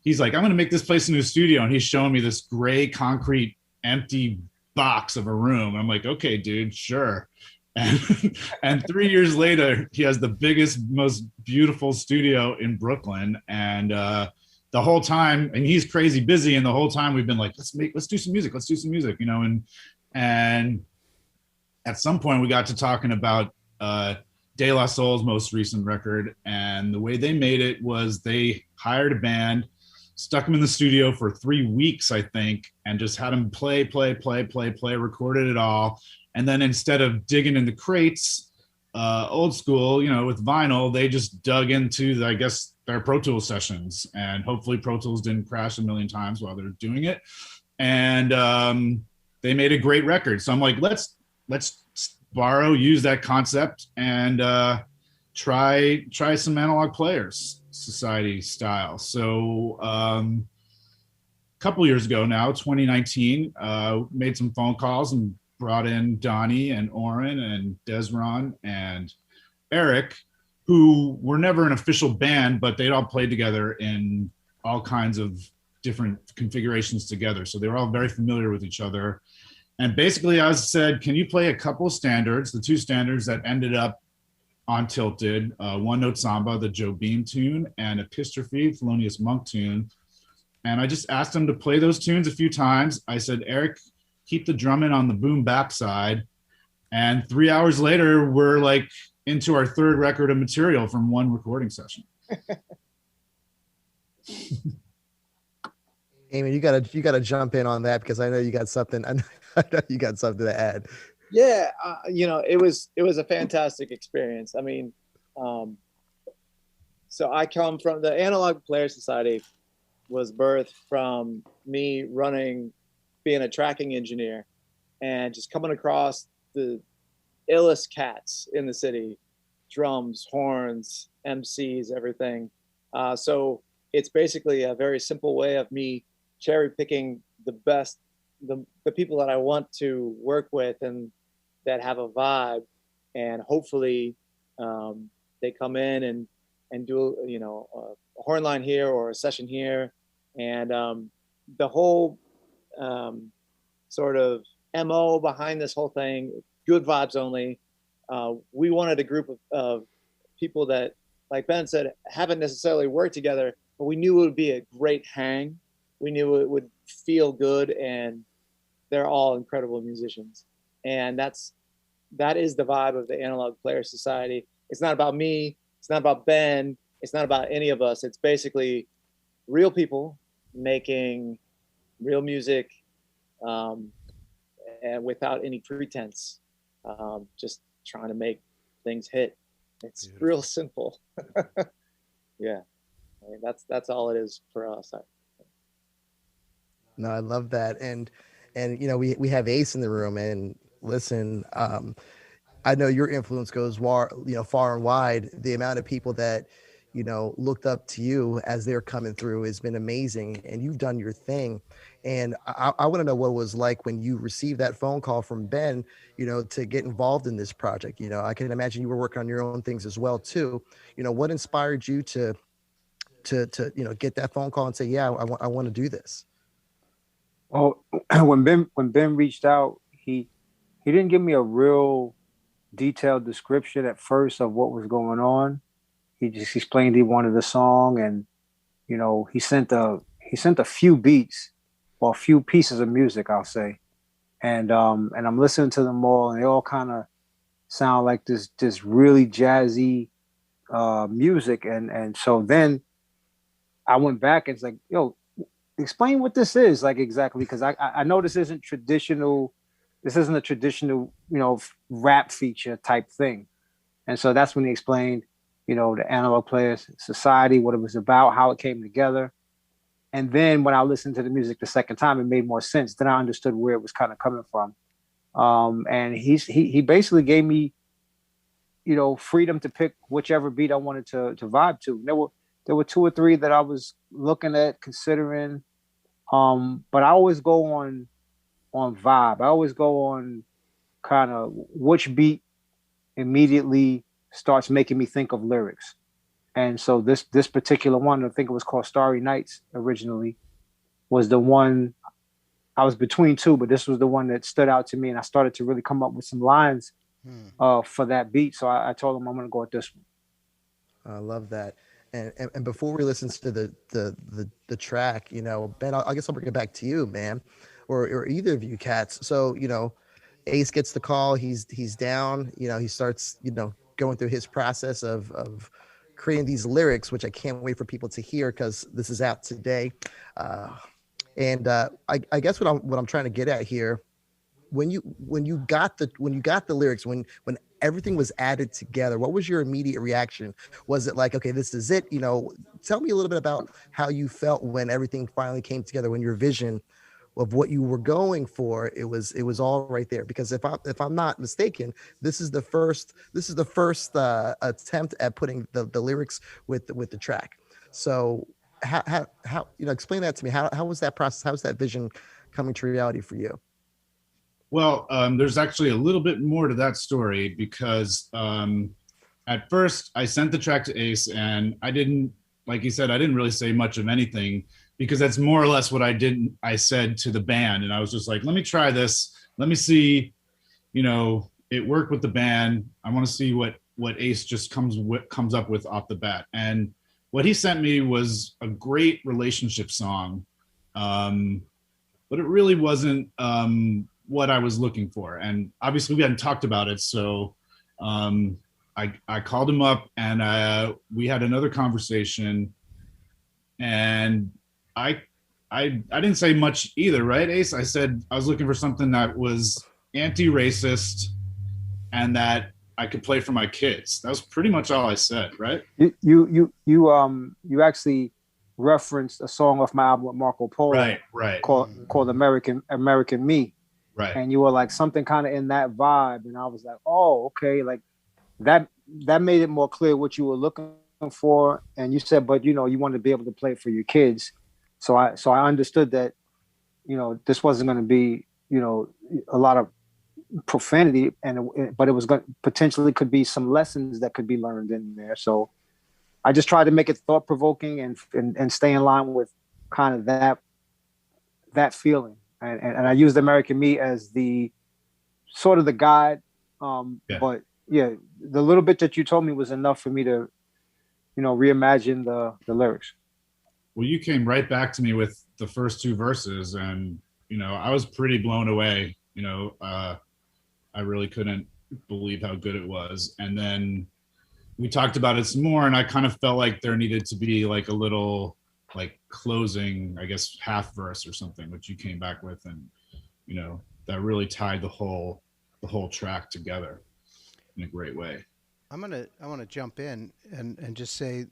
[SPEAKER 9] he's like, I'm going to make this place a new studio. And he's showing me this gray concrete, empty box of a room. I'm like, okay, dude, sure. And, and 3 years later, he has the biggest, most beautiful studio in Brooklyn. And the whole time, and he's crazy busy. And the whole time we've been like, let's do some music. Let's do some music, you know? And at some point we got to talking about De La Soul's most recent record. And the way they made it was they hired a band, stuck them in the studio for 3 weeks, I think, and just had them play, recorded it all. And then instead of digging in the crates, old school, you know, with vinyl, they just dug into, I guess, their Pro Tools sessions. And hopefully Pro Tools didn't crash a million times while they're doing it. And they made a great record. So I'm like, let's use that concept and try some Analog Players Society style. So a couple years ago now, 2019, made some phone calls and brought in Donnie and Oren and Desron and Eric, who were never an official band, but they'd all played together in all kinds of different configurations together. So they were all very familiar with each other. And basically I said, can you play a couple standards, the two standards that ended up on Tilted, One Note Samba, the Joe Beam tune, and Epistrophe, Thelonious Monk tune. And I just asked them to play those tunes a few times. I said, Eric, keep the drumming on the boom backside. And 3 hours later, we're like into our third record of material from one recording session.
[SPEAKER 7] Amy, you gotta jump in on that, because I know you got something. I know you got something to add.
[SPEAKER 10] Yeah, you know, it was a fantastic experience. I mean, so I come from the Analog Player Society, was birthed from me being a tracking engineer, and just coming across the illest cats in the city, drums, horns, MCs, everything. So it's basically a very simple way of me cherry picking the best, the people that I want to work with and that have a vibe, and hopefully they come in and do, you know, a horn line here or a session here. And the whole sort of MO behind this whole thing, good vibes only. We wanted a group of people that, like Ben said, haven't necessarily worked together, but we knew it would be a great hang. We knew it would feel good, and they're all incredible musicians. And that is the vibe of the Analog Player Society. It's not about me. It's not about Ben. It's not about any of us. It's basically real people making real music, and without any pretense, just trying to make things hit. It's real simple. Yeah, I mean, that's all it is for us.
[SPEAKER 7] No, I love that. And you know, we have Ace in the room, and listen, I know your influence goes far and wide. The amount of people that, you know, looked up to you as they're coming through has been amazing, and you've done your thing. And I want to know what it was like when you received that phone call from Ben, you know, to get involved in this project. You know, I can imagine you were working on your own things as well too. You know, what inspired you to you know, get that phone call and say, yeah, I want to do this?
[SPEAKER 11] Well, when Ben reached out, he didn't give me a real detailed description at first of what was going on. He just explained he wanted a song, and you know, he sent a few beats, or a few pieces of music, I'll say, and I'm listening to them all, and they all kind of sound like this really jazzy music, and so then I went back and it's like, yo, explain what this is, like, exactly, because I know this isn't traditional. This isn't a traditional, you know, rap feature type thing, and so that's when he explained, you know, the Analog Players Society, what it was about, how it came together. And then when I listened to the music the second time, it made more sense. Then I understood where it was kind of coming from. And he basically gave me, you know, freedom to pick whichever beat I wanted to vibe to. There were two or three that I was looking at, considering, but I always go on vibe. I always go on kind of which beat immediately starts making me think of lyrics. And so this particular one, I think it was called Starry Nights originally, was the one I was between two, but this was the one that stood out to me, and I started to really come up with some lines for that beat. So I told him I'm going to go with this one.
[SPEAKER 7] I love that. And before we listen to the track, you know, Ben, I guess I'll bring it back to you, man, or either of you cats. So, you know, Ace gets the call. He's down. You know, he starts, you know, going through his process of creating these lyrics, which I can't wait for people to hear because this is out today. I guess what I'm trying to get at here, when you got the lyrics, when everything was added together, what was your immediate reaction? Was it like, okay, this is it? You know, tell me a little bit about how you felt when everything finally came together, when your vision of what you were going for, it was all right there. Because if I'm not mistaken, this is the first attempt at putting the lyrics with the track. So how you know, explain that to me. How was that process? How was that vision coming to reality for you?
[SPEAKER 9] Well, there's actually a little bit more to that story because at first I sent the track to Ace, and I didn't, like he said, I didn't really say much of anything because that's more or less what I said to the band. And I was just like, let me try this. Let me see, you know, it worked with the band. I want to see what Ace just comes up with off the bat. And what he sent me was a great relationship song, but it really wasn't what I was looking for. And obviously we hadn't talked about it. So I called him up and we had another conversation, and I didn't say much either, right, Ace? I said I was looking for something that was anti-racist and that I could play for my kids. That was pretty much all I said, right?
[SPEAKER 11] You actually referenced a song off my album with Marco Polo,
[SPEAKER 9] right,
[SPEAKER 11] called American Me.
[SPEAKER 9] Right.
[SPEAKER 11] And you were like something kind of in that vibe. And I was like, oh, okay. Like that made it more clear what you were looking for. And you said, but you know, you wanted to be able to play for your kids. So I understood that, you know, this wasn't going to be, you know, a lot of profanity, but it was going potentially could be some lessons that could be learned in there. So I just tried to make it thought provoking and stay in line with kind of that feeling. And I used American Me as the sort of the guide. But yeah, the little bit that you told me was enough for me to, you know, reimagine the lyrics.
[SPEAKER 9] Well, you came right back to me with the first two verses, and, you know, I was pretty blown away. You know, I really couldn't believe how good it was. And then we talked about it some more, and I kind of felt like there needed to be like a little like closing, I guess, half verse or something, which you came back with, and, you know, that really tied the whole track together in a great way.
[SPEAKER 2] I want to jump in and just say,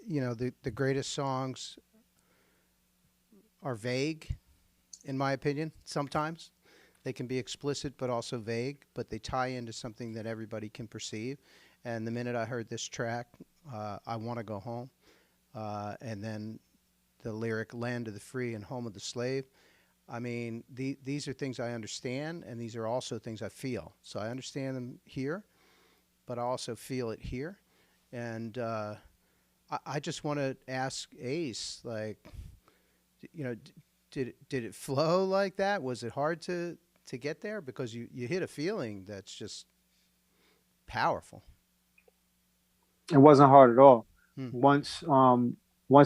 [SPEAKER 2] you know, the greatest songs are vague, in my opinion. Sometimes they can be explicit but also vague, but they tie into something that everybody can perceive. And the minute I heard this track, I Want to Go Home, and then the lyric Land of the Free and Home of the Slave, I mean, these are things I understand, and these are also things I feel. So I understand them here, but I also feel it here. And I just want to ask Ace, like, you know, did it flow like that? Was it hard to get there? Because you hit a feeling that's just powerful.
[SPEAKER 11] It wasn't hard at all. Once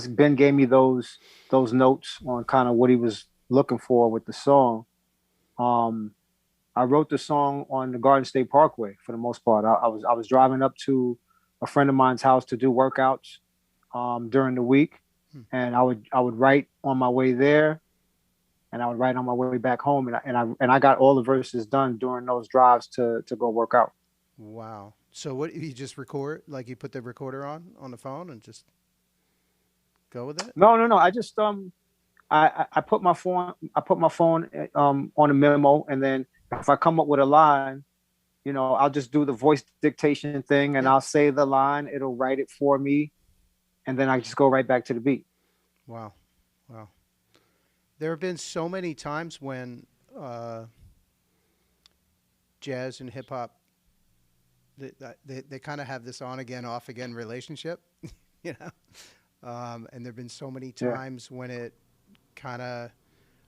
[SPEAKER 11] Ben gave me those notes on kind of what he was looking for with the song, I wrote the song on the Garden State Parkway for the most part. I was driving up to a friend of mine's house to do workouts during the week, and I would write on my way there, and I would write on my way back home, and I got all the verses done during those drives to go work out.
[SPEAKER 2] Wow. So what, you just record, like you put the recorder on the phone and just go with it?
[SPEAKER 11] No. I just I put my phone on a memo, and then if I come up with a line, you know, I'll just do the voice dictation thing, and I'll say the line, it'll write it for me, and then I just go right back to the beat.
[SPEAKER 2] Wow. There have been so many times when jazz and hip hop, they kind of have this on again, off again relationship, you know, and there've been so many times when it kind of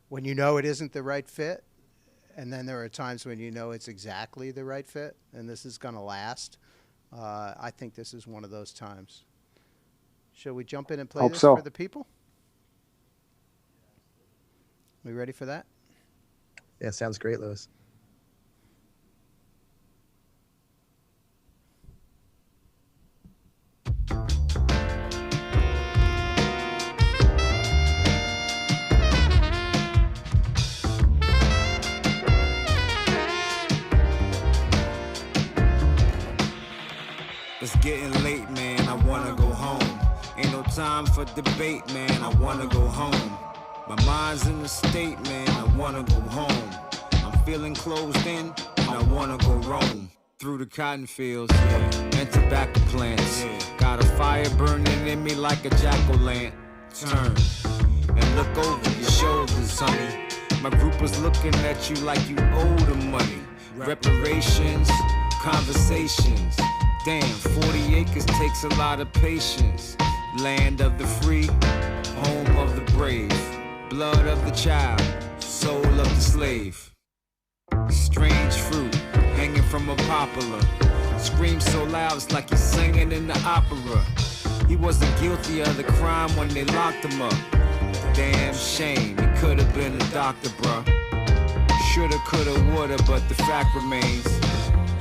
[SPEAKER 2] when you know it isn't the right fit, and then there are times when you know it's exactly the right fit, and this is going to last. I think this is one of those times. Shall we jump in and play
[SPEAKER 11] Hope
[SPEAKER 2] this
[SPEAKER 11] so.
[SPEAKER 2] for the people? We ready for that?
[SPEAKER 7] Yeah, sounds great, Lewis.
[SPEAKER 8] It's getting late, man, I wanna go home. Ain't no time for debate, man, I wanna go home. My mind's in the state, man, I wanna go home. I'm feeling closed in, and I wanna go roam. Through the cotton fields, and tobacco plants. Got a fire burning in me like a jack-o'-lantern. And look over your shoulders, honey. My group was looking at you like you owe them money. Reparations, conversations. Damn, 40 acres takes a lot of patience. Land of the free, home of the brave. Blood of the child, soul of the slave. Strange fruit, hanging from a poplar. Screams so loud, it's like he's singing in the opera. He wasn't guilty of the crime when they locked him up. Damn shame, he could have been a doctor, bruh. Shoulda, coulda, woulda, but the fact remains.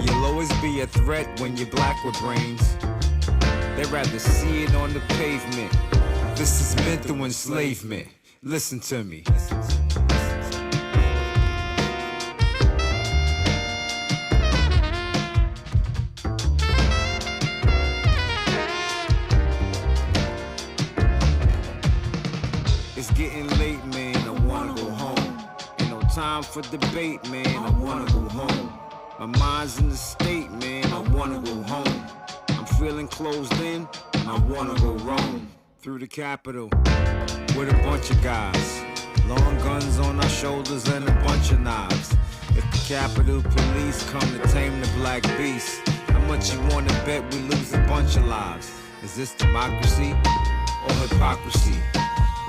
[SPEAKER 8] You'll always be a threat when you're black with brains. They'd rather see it on the pavement. This is mental enslavement. Listen to me. It's getting late, man, I wanna go home. Ain't no time for debate, man, I wanna go home. My mind's in the state, man, I wanna go home. I'm feeling closed in, and I wanna go roam. Through the Capitol, with a bunch of guys. Long guns on our shoulders and a bunch of knives. If the Capitol Police come to tame the black beast, how much you wanna bet we lose a bunch of lives? Is this democracy or hypocrisy?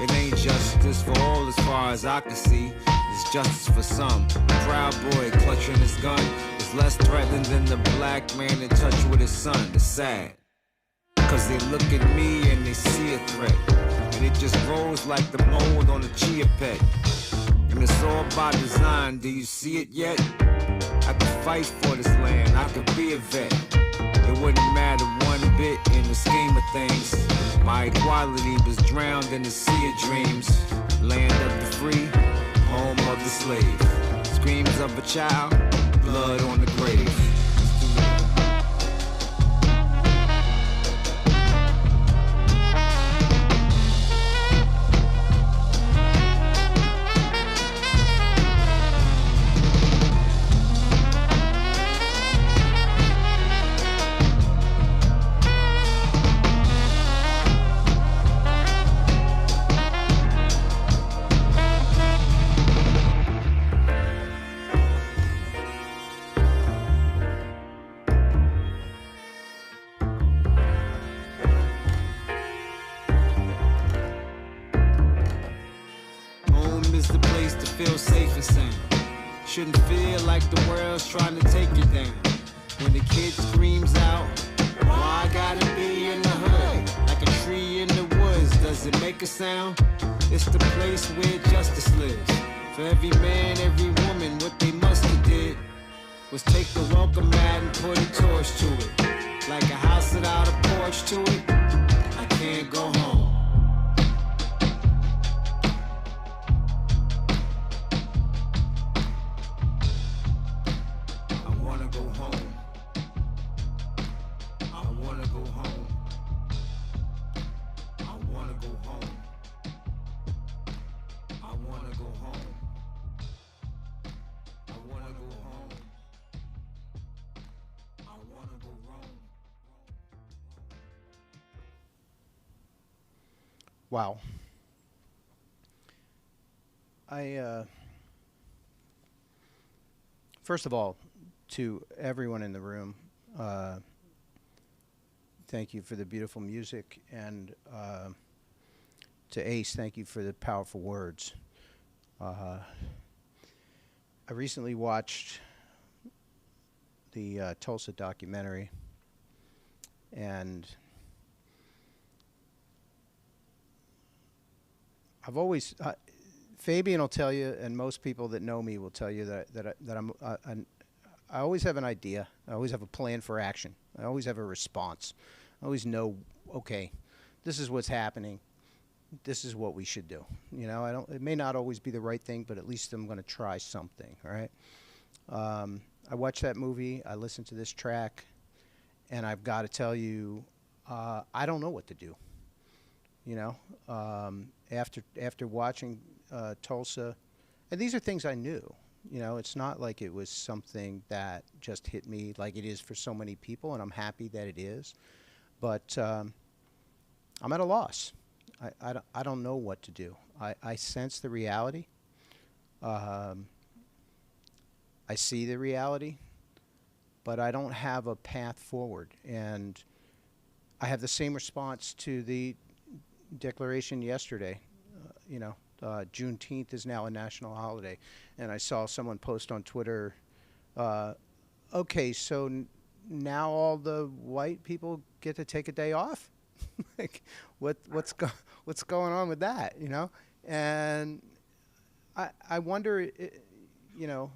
[SPEAKER 8] It ain't justice for all as far as I can see. It's justice for some. Proud boy clutching his gun is less threatening than the black man in touch with his son. It's sad. Cause they look at me and they see a threat. And it just rolls like the mold on a chia pet. And it's all by design, do you see it yet? I could fight for this land, I could be a vet. It wouldn't matter one bit in the scheme of things. My equality was drowned in the sea of dreams. Land of the free, home of the slave. Screams of a child, blood on the grave. Feel safe and sound. Shouldn't feel like the world's trying to take you down. When the kid screams out, why I gotta be in the hood? Like a tree in the woods, does it make a sound? It's the place where justice lives. For every man, every woman, what they must have did was take the welcome mat and put a torch to it. Like a house without a porch to it, I can't go home.
[SPEAKER 2] Wow. First of all, to everyone in the room, thank you for the beautiful music, and to Ace, thank you for the powerful words. I recently watched the Tulsa documentary, and I've always Fabian will tell you, and most people that know me will tell you that I always have an idea. I always have a plan for action. I always have a response. I always know, okay, this is what's happening. This is what we should do. You know, it may not always be the right thing, but at least I'm going to try something. All right. I watched that movie. I listened to this track, and I've got to tell you, I don't know what to do. You know, after watching Tulsa, and these are things I knew. You know, it's not like it was something that just hit me like it is for so many people, and I'm happy that it is. But I'm at a loss. I don't know what to do. I sense the reality. I see the reality, but I don't have a path forward. And I have the same response to the declaration yesterday. You know, Juneteenth is now a national holiday. And I saw someone post on Twitter, okay, so now all the white people get to take a day off? Like, what's going on with that, you know? And I wonder, you know,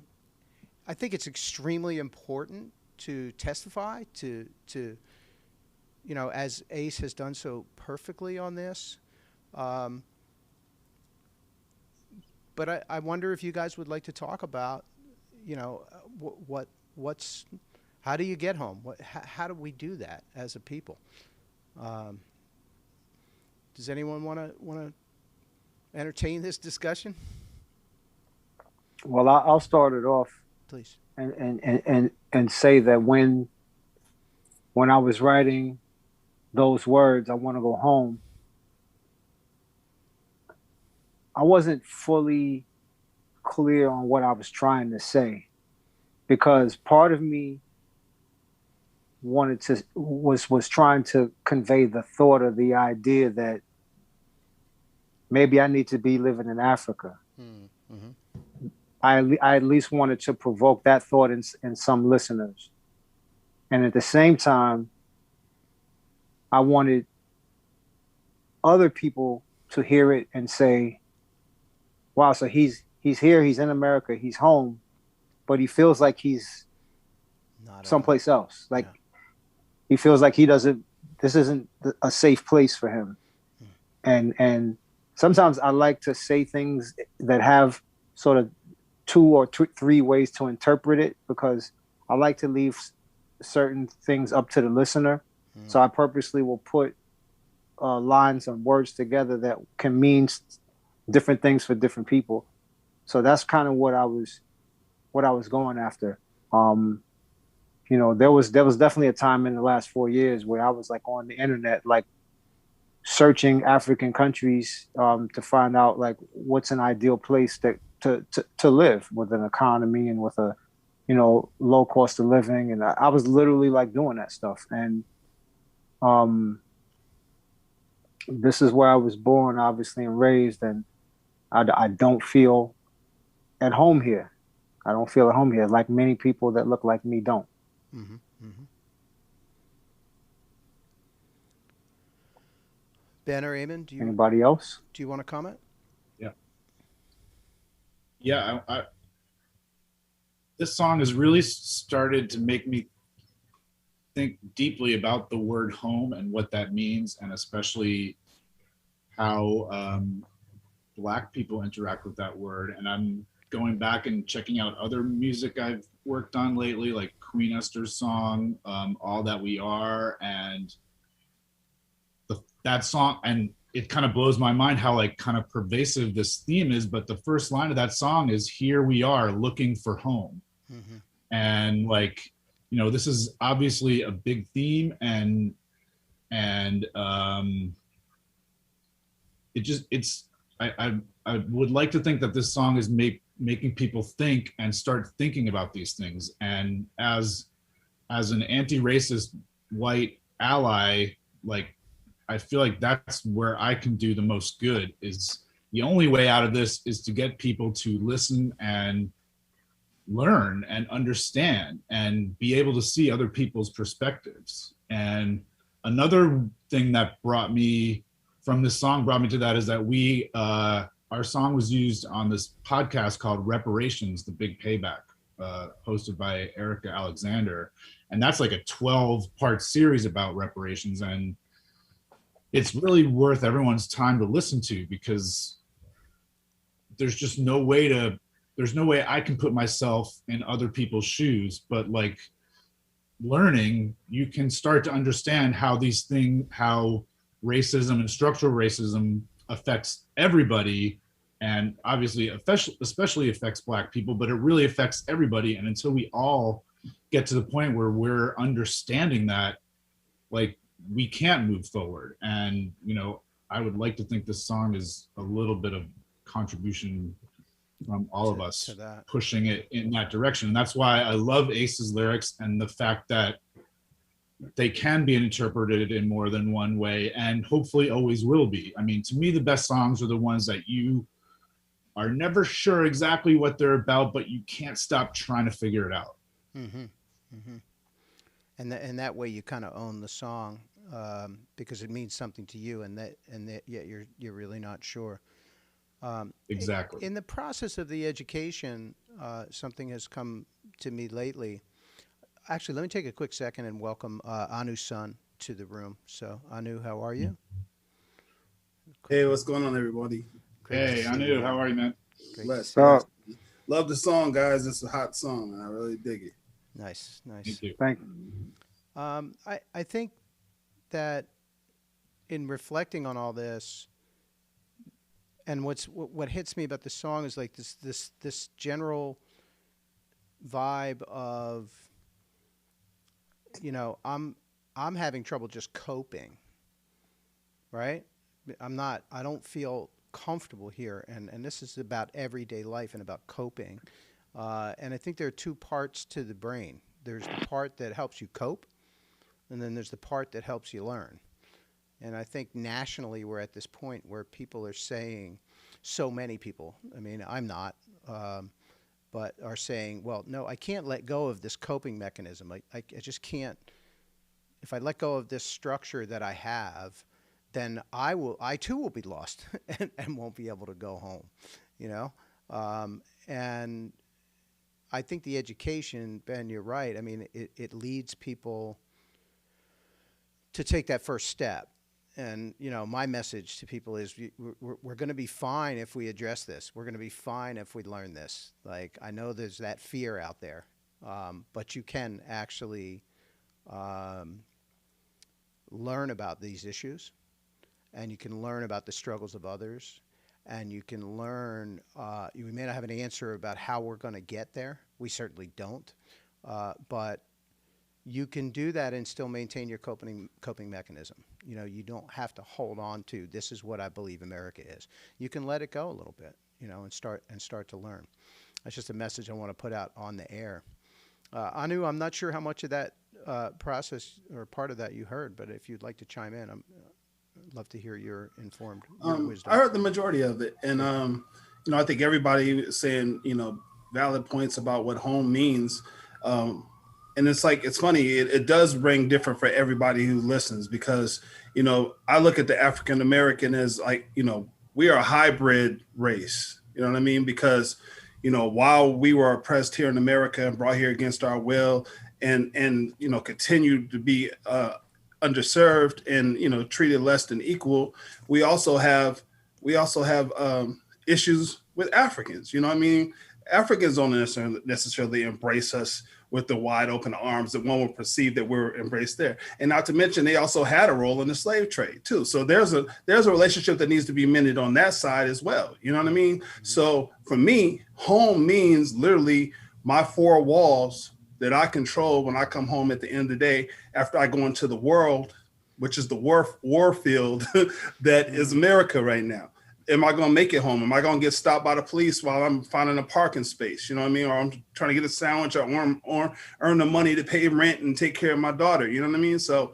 [SPEAKER 2] I think it's extremely important to testify, to you know, as Ace has done so perfectly on this. But I wonder if you guys would like to talk about, you know, what's, how do you get home? How do we do that as a people? Does anyone want to entertain this discussion?
[SPEAKER 11] Well, I'll start it off.
[SPEAKER 2] Please.
[SPEAKER 11] And say that when I was writing those words, I want to go home, I wasn't fully clear on what I was trying to say, because part of me was trying to convey the thought or the idea that maybe I need to be living in Africa. Mm-hmm. I at least wanted to provoke that thought in some listeners. And at the same time, I wanted other people to hear it and say, wow, so he's here, he's in America, he's home, but he feels like he's not someplace else. Like, yeah. He feels like this isn't a safe place for him. And sometimes I like to say things that have sort of 2 or 3 ways to interpret it, because I like to leave certain things up to the listener. So I purposely will put lines and words together that can mean different things for different people. So that's kind of what I was going after. You know, there was definitely a time in the last 4 years where I was like on the internet, like searching African countries to find out like what's an ideal place to live with an economy and with a, you know, low cost of living. And I was literally like doing that stuff. And this is where I was born, obviously, and raised, and I don't feel at home here. I don't feel at home here, like many people that look like me don't. Mm-hmm. Mm-hmm.
[SPEAKER 2] Ben or Eamon,
[SPEAKER 11] anybody else?
[SPEAKER 2] Do you want to comment?
[SPEAKER 9] Yeah. I this song has really started to make me think deeply about the word home and what that means, and especially how Black people interact with that word. And I'm going back and checking out other music I've worked on lately, like Queen Esther's song, All That We Are, and that song, and it kind of blows my mind how like kind of pervasive this theme is. But the first line of that song is, "Here we are looking for home." Mm-hmm. And like, you know, this is obviously a big theme, and I would like to think that this song is making people think and start thinking about these things. And as an anti-racist white ally, like, I feel like that's where I can do the most good, is the only way out of this is to get people to listen and learn and understand and be able to see other people's perspectives. And another thing that brought me from this song brought me to that is that our song was used on this podcast called Reparations, The Big Payback, hosted by Erica Alexander. And that's like a 12-part series about reparations. And it's really worth everyone's time to listen to, because there's just no way I can put myself in other people's shoes, but like learning, you can start to understand how how racism and structural racism affects everybody, and obviously especially affects Black people, but it really affects everybody. And until we all get to the point where we're understanding that, like, we can't move forward. And, you know, I would like to think this song is a little bit of contribution from all of us pushing it in that direction. And that's why I love Ace's lyrics and the fact that they can be interpreted in more than one way, and hopefully always will be. I mean, to me, the best songs are the ones that you are never sure exactly what they're about, but you can't stop trying to figure it out.
[SPEAKER 2] Mm-hmm. Mm-hmm. And that way you kind of own the song, because it means something to you, and yet you're really not sure.
[SPEAKER 9] Exactly.
[SPEAKER 2] In the process of the education, something has come to me lately. Actually, let me take a quick second and welcome Anu's son to the room. So, Anu, how are you?
[SPEAKER 12] Hey, what's going on, everybody?
[SPEAKER 9] Hey, Anu, how are you, man?
[SPEAKER 12] Blessed. Love the song, guys. It's a hot song, and I really dig it.
[SPEAKER 2] Nice, nice.
[SPEAKER 9] Thank you.
[SPEAKER 11] Thank you.
[SPEAKER 2] I think that in reflecting on all this, and what hits me about the song is like this general vibe of, you know, I'm having trouble just coping, right? I don't feel comfortable here, and this is about everyday life and about coping. And I think there are two parts to the brain. There's the part that helps you cope, and then there's the part that helps you learn. And I think nationally we're at this point where people are saying, so many people, I mean, I'm not, but are saying, well, no, I can't let go of this coping mechanism. I just can't. If I let go of this structure that I have, then I too will be lost and won't be able to go home, you know? And I think the education, Ben, you're right. I mean, it leads people to take that first step. And, you know, my message to people is we're going to be fine if we address this. We're going to be fine if we learn this. Like, I know there's that fear out there, but you can actually learn about these issues, and you can learn about the struggles of others, and you can learn, we may not have an answer about how we're going to get there. We certainly don't, but you can do that and still maintain your coping mechanism. You know, you don't have to hold on to, this is what I believe America is. You can let it go a little bit, you know, and start to learn. That's just a message I want to put out on the air. Anu, I'm not sure how much of that process or part of that you heard, but if you'd like to chime in, I'd love to hear your informed wisdom.
[SPEAKER 12] I heard the majority of it, and you know, I think everybody is saying, you know, valid points about what home means. And it's like, it's funny, it does ring different for everybody who listens, because, you know, I look at the African American as like, you know, we are a hybrid race, you know what I mean? Because, you know, while we were oppressed here in America and brought here against our will, and you know, continued to be underserved and, you know, treated less than equal, we also have issues with Africans, you know what I mean? Africans don't necessarily embrace us with the wide open arms that one would perceive that we're embraced there. And not to mention, they also had a role in the slave trade too. So there's a relationship that needs to be mended on that side as well. You know what I mean? Mm-hmm. So for me, home means literally my four walls that I control when I come home at the end of the day, after I go into the world, which is the war field that is America right now. Am I going to make it home? Am I going to get stopped by the police while I'm finding a parking space? You know what I mean? Or I'm trying to get a sandwich or earn the money to pay rent and take care of my daughter. You know what I mean? So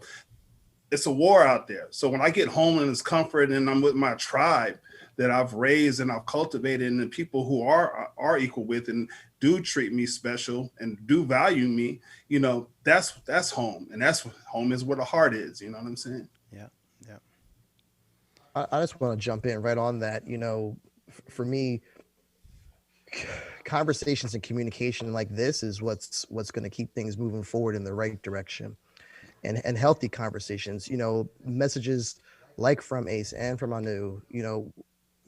[SPEAKER 12] it's a war out there. So when I get home in this comfort and I'm with my tribe, that I've raised and I've cultivated, and the people who are equal with and do treat me special and do value me, you know, that's home. And that's home is where the heart is. You know what I'm saying?
[SPEAKER 2] Yeah. Yeah.
[SPEAKER 7] I just want to jump in right on that. You know, for me, conversations and communication like this is what's going to keep things moving forward in the right direction, and healthy conversations. You know, messages like from Ace and from Anu, you know,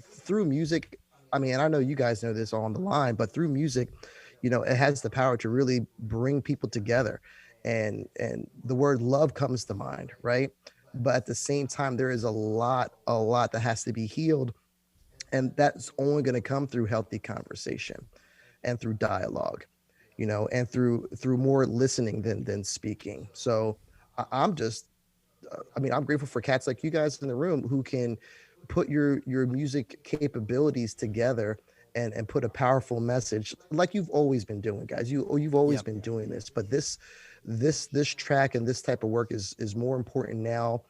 [SPEAKER 7] through music. I mean, I know you guys know this on the line, but through music, you know, it has the power to really bring people together, and the word love comes to mind, right? But at the same time, there is a lot that has to be healed, and that's only going to come through healthy conversation and through dialogue, you know, and through more listening than speaking. So I'm just, I mean, I'm grateful for cats like you guys in the room who can put your music capabilities together and put a powerful message like you've always been doing, guys. You've always been doing this, but this track and this type of work is more important now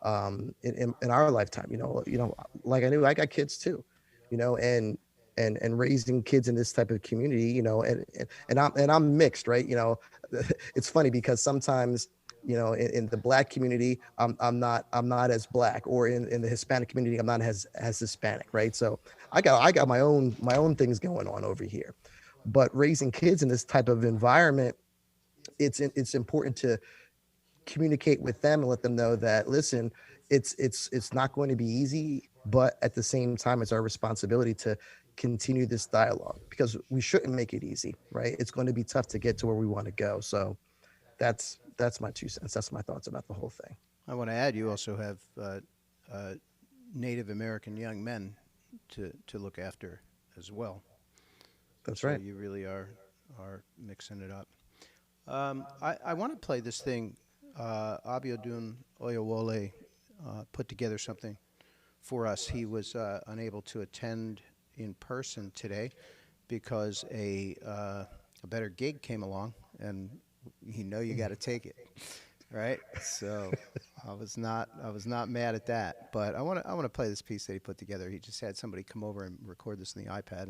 [SPEAKER 7] in our lifetime. You know, like I got kids too, you know, and raising kids in this type of community, you know, and I'm mixed, right? You know, it's funny because sometimes, you know, in the Black community, I'm not as Black, or in the Hispanic community, I'm not as Hispanic, right? So I got my own things going on over here. But raising kids in this type of environment, it's important to communicate with them and let them know that, listen, it's not going to be easy, but at the same time, it's our responsibility to continue this dialogue, because we shouldn't make it easy, right? It's going to be tough to get to where we want to go. So that's my 2 cents. That's my thoughts about the whole thing.
[SPEAKER 2] I want to add, you also have Native American young men to look after as well.
[SPEAKER 7] That's
[SPEAKER 2] so
[SPEAKER 7] right.
[SPEAKER 2] You really are mixing it up. I want to play this thing. Abiodun Oyewole put together something for us. He was unable to attend in person today because a better gig came along, and you know you got to take it, right? So I was not mad at that. But I want to play this piece that he put together. He just had somebody come over and record this on the iPad,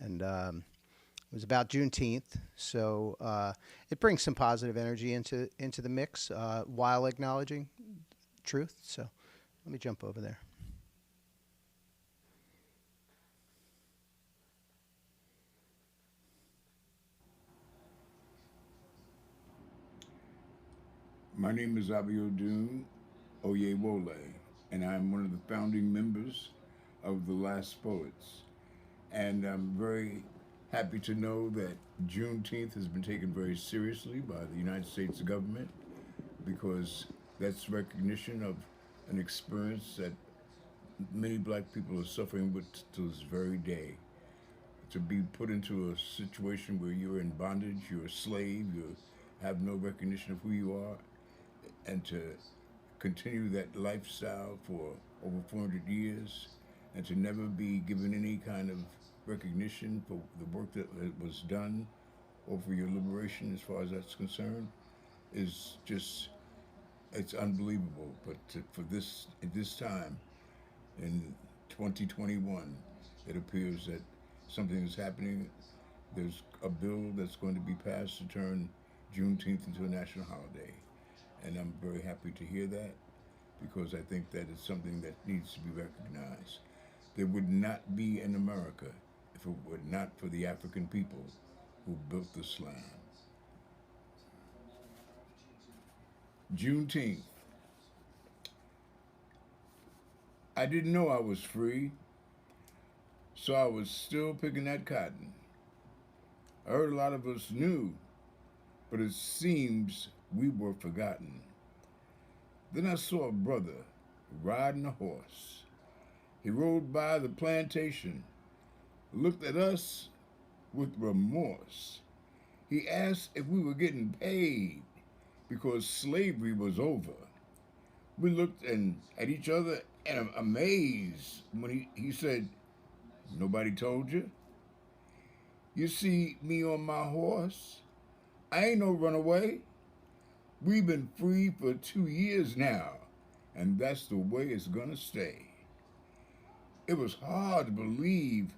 [SPEAKER 2] and it was about Juneteenth. So it brings some positive energy into the mix while acknowledging truth. So let me jump over there.
[SPEAKER 13] My name is Abiodun Oyewole, and I'm one of the founding members of the Last Poets. And I'm very happy to know that Juneteenth has been taken very seriously by the United States government, because that's recognition of an experience that many Black people are suffering with to this very day. To be put into a situation where you're in bondage, you're a slave, you have no recognition of who you are, and to continue that lifestyle for over 400 years, and to never be given any kind of recognition for the work that was done or for your liberation as far as that's concerned, is just, it's unbelievable. But for this, at this time, in 2021, it appears that something is happening. There's a bill that's going to be passed to turn Juneteenth into a national holiday. And I'm very happy to hear that, because I think that it's something that needs to be recognized. There would not be an America if it were not for the African people who built this land. Juneteenth. I didn't know I was free, so I was still picking that cotton. I heard a lot of us knew, but it seems we were forgotten. Then I saw a brother riding a horse. He rode by the plantation, looked at us with remorse. He asked if we were getting paid because slavery was over. We looked at each other and amazed when he said, "Nobody told you? You see me on my horse? I ain't no runaway. We've been free for 2 years now, and that's the way it's gonna stay." it was hard to believe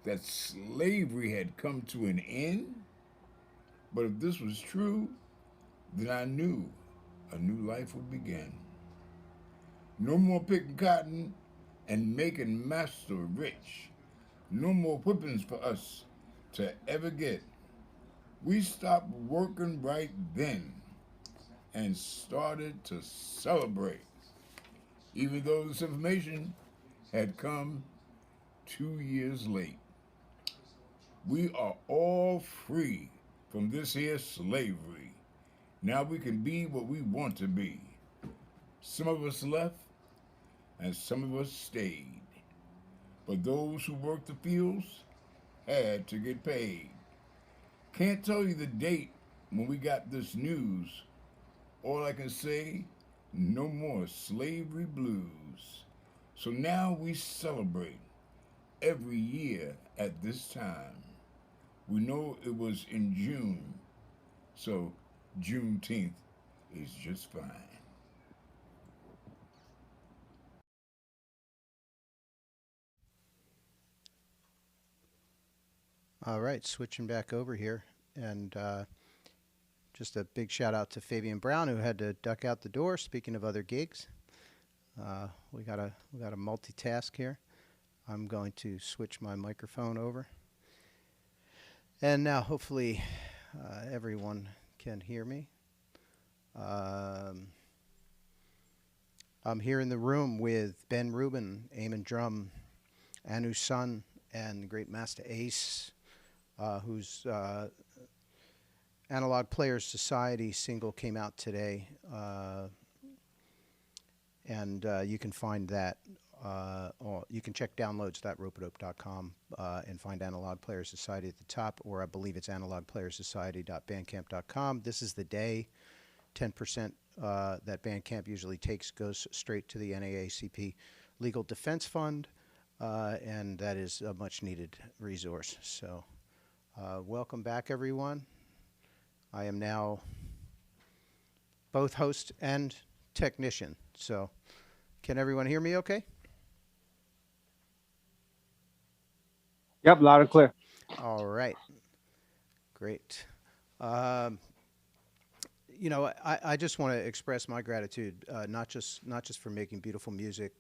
[SPEAKER 13] that slavery had come to an end. But if this was true, then I knew a new life would begin. No more picking cotton and making master rich. No more whippings for us to ever get. We stopped working right then and started to celebrate, even though this information had come 2 years late. We are all free from this here slavery. Now we can be what we want to be. Some of us left and some of us stayed. But those who worked the fields had to get paid. Can't tell you the date when we got this news. All I can say, no more slavery blues. So now we celebrate every year at this time. We know it was in June, so Juneteenth is just fine.
[SPEAKER 2] All right, switching back over here, and just a big shout out to Fabian Brown, who had to duck out the door. Speaking of other gigs, we got a multitask here. I'm going to switch my microphone over, and now hopefully everyone can hear me. I'm here in the room with Ben Rubin, Eamon Drum, Anu Sun, and the great Masta Ace, whose Analog Players Society single came out today, and you can find that, or you can check downloads.ropeadope.com and find Analog Players Society at the top, or I believe it's analogplayersociety.bandcamp.com. This is the day. 10% that Bandcamp usually takes goes straight to the NAACP Legal Defense Fund, and that is a much needed resource. So welcome back, everyone. I am now both host and technician. So can everyone hear me okay?
[SPEAKER 11] Yep, loud and clear.
[SPEAKER 2] All right. Great. You know, I just want to express my gratitude, not just for making beautiful music,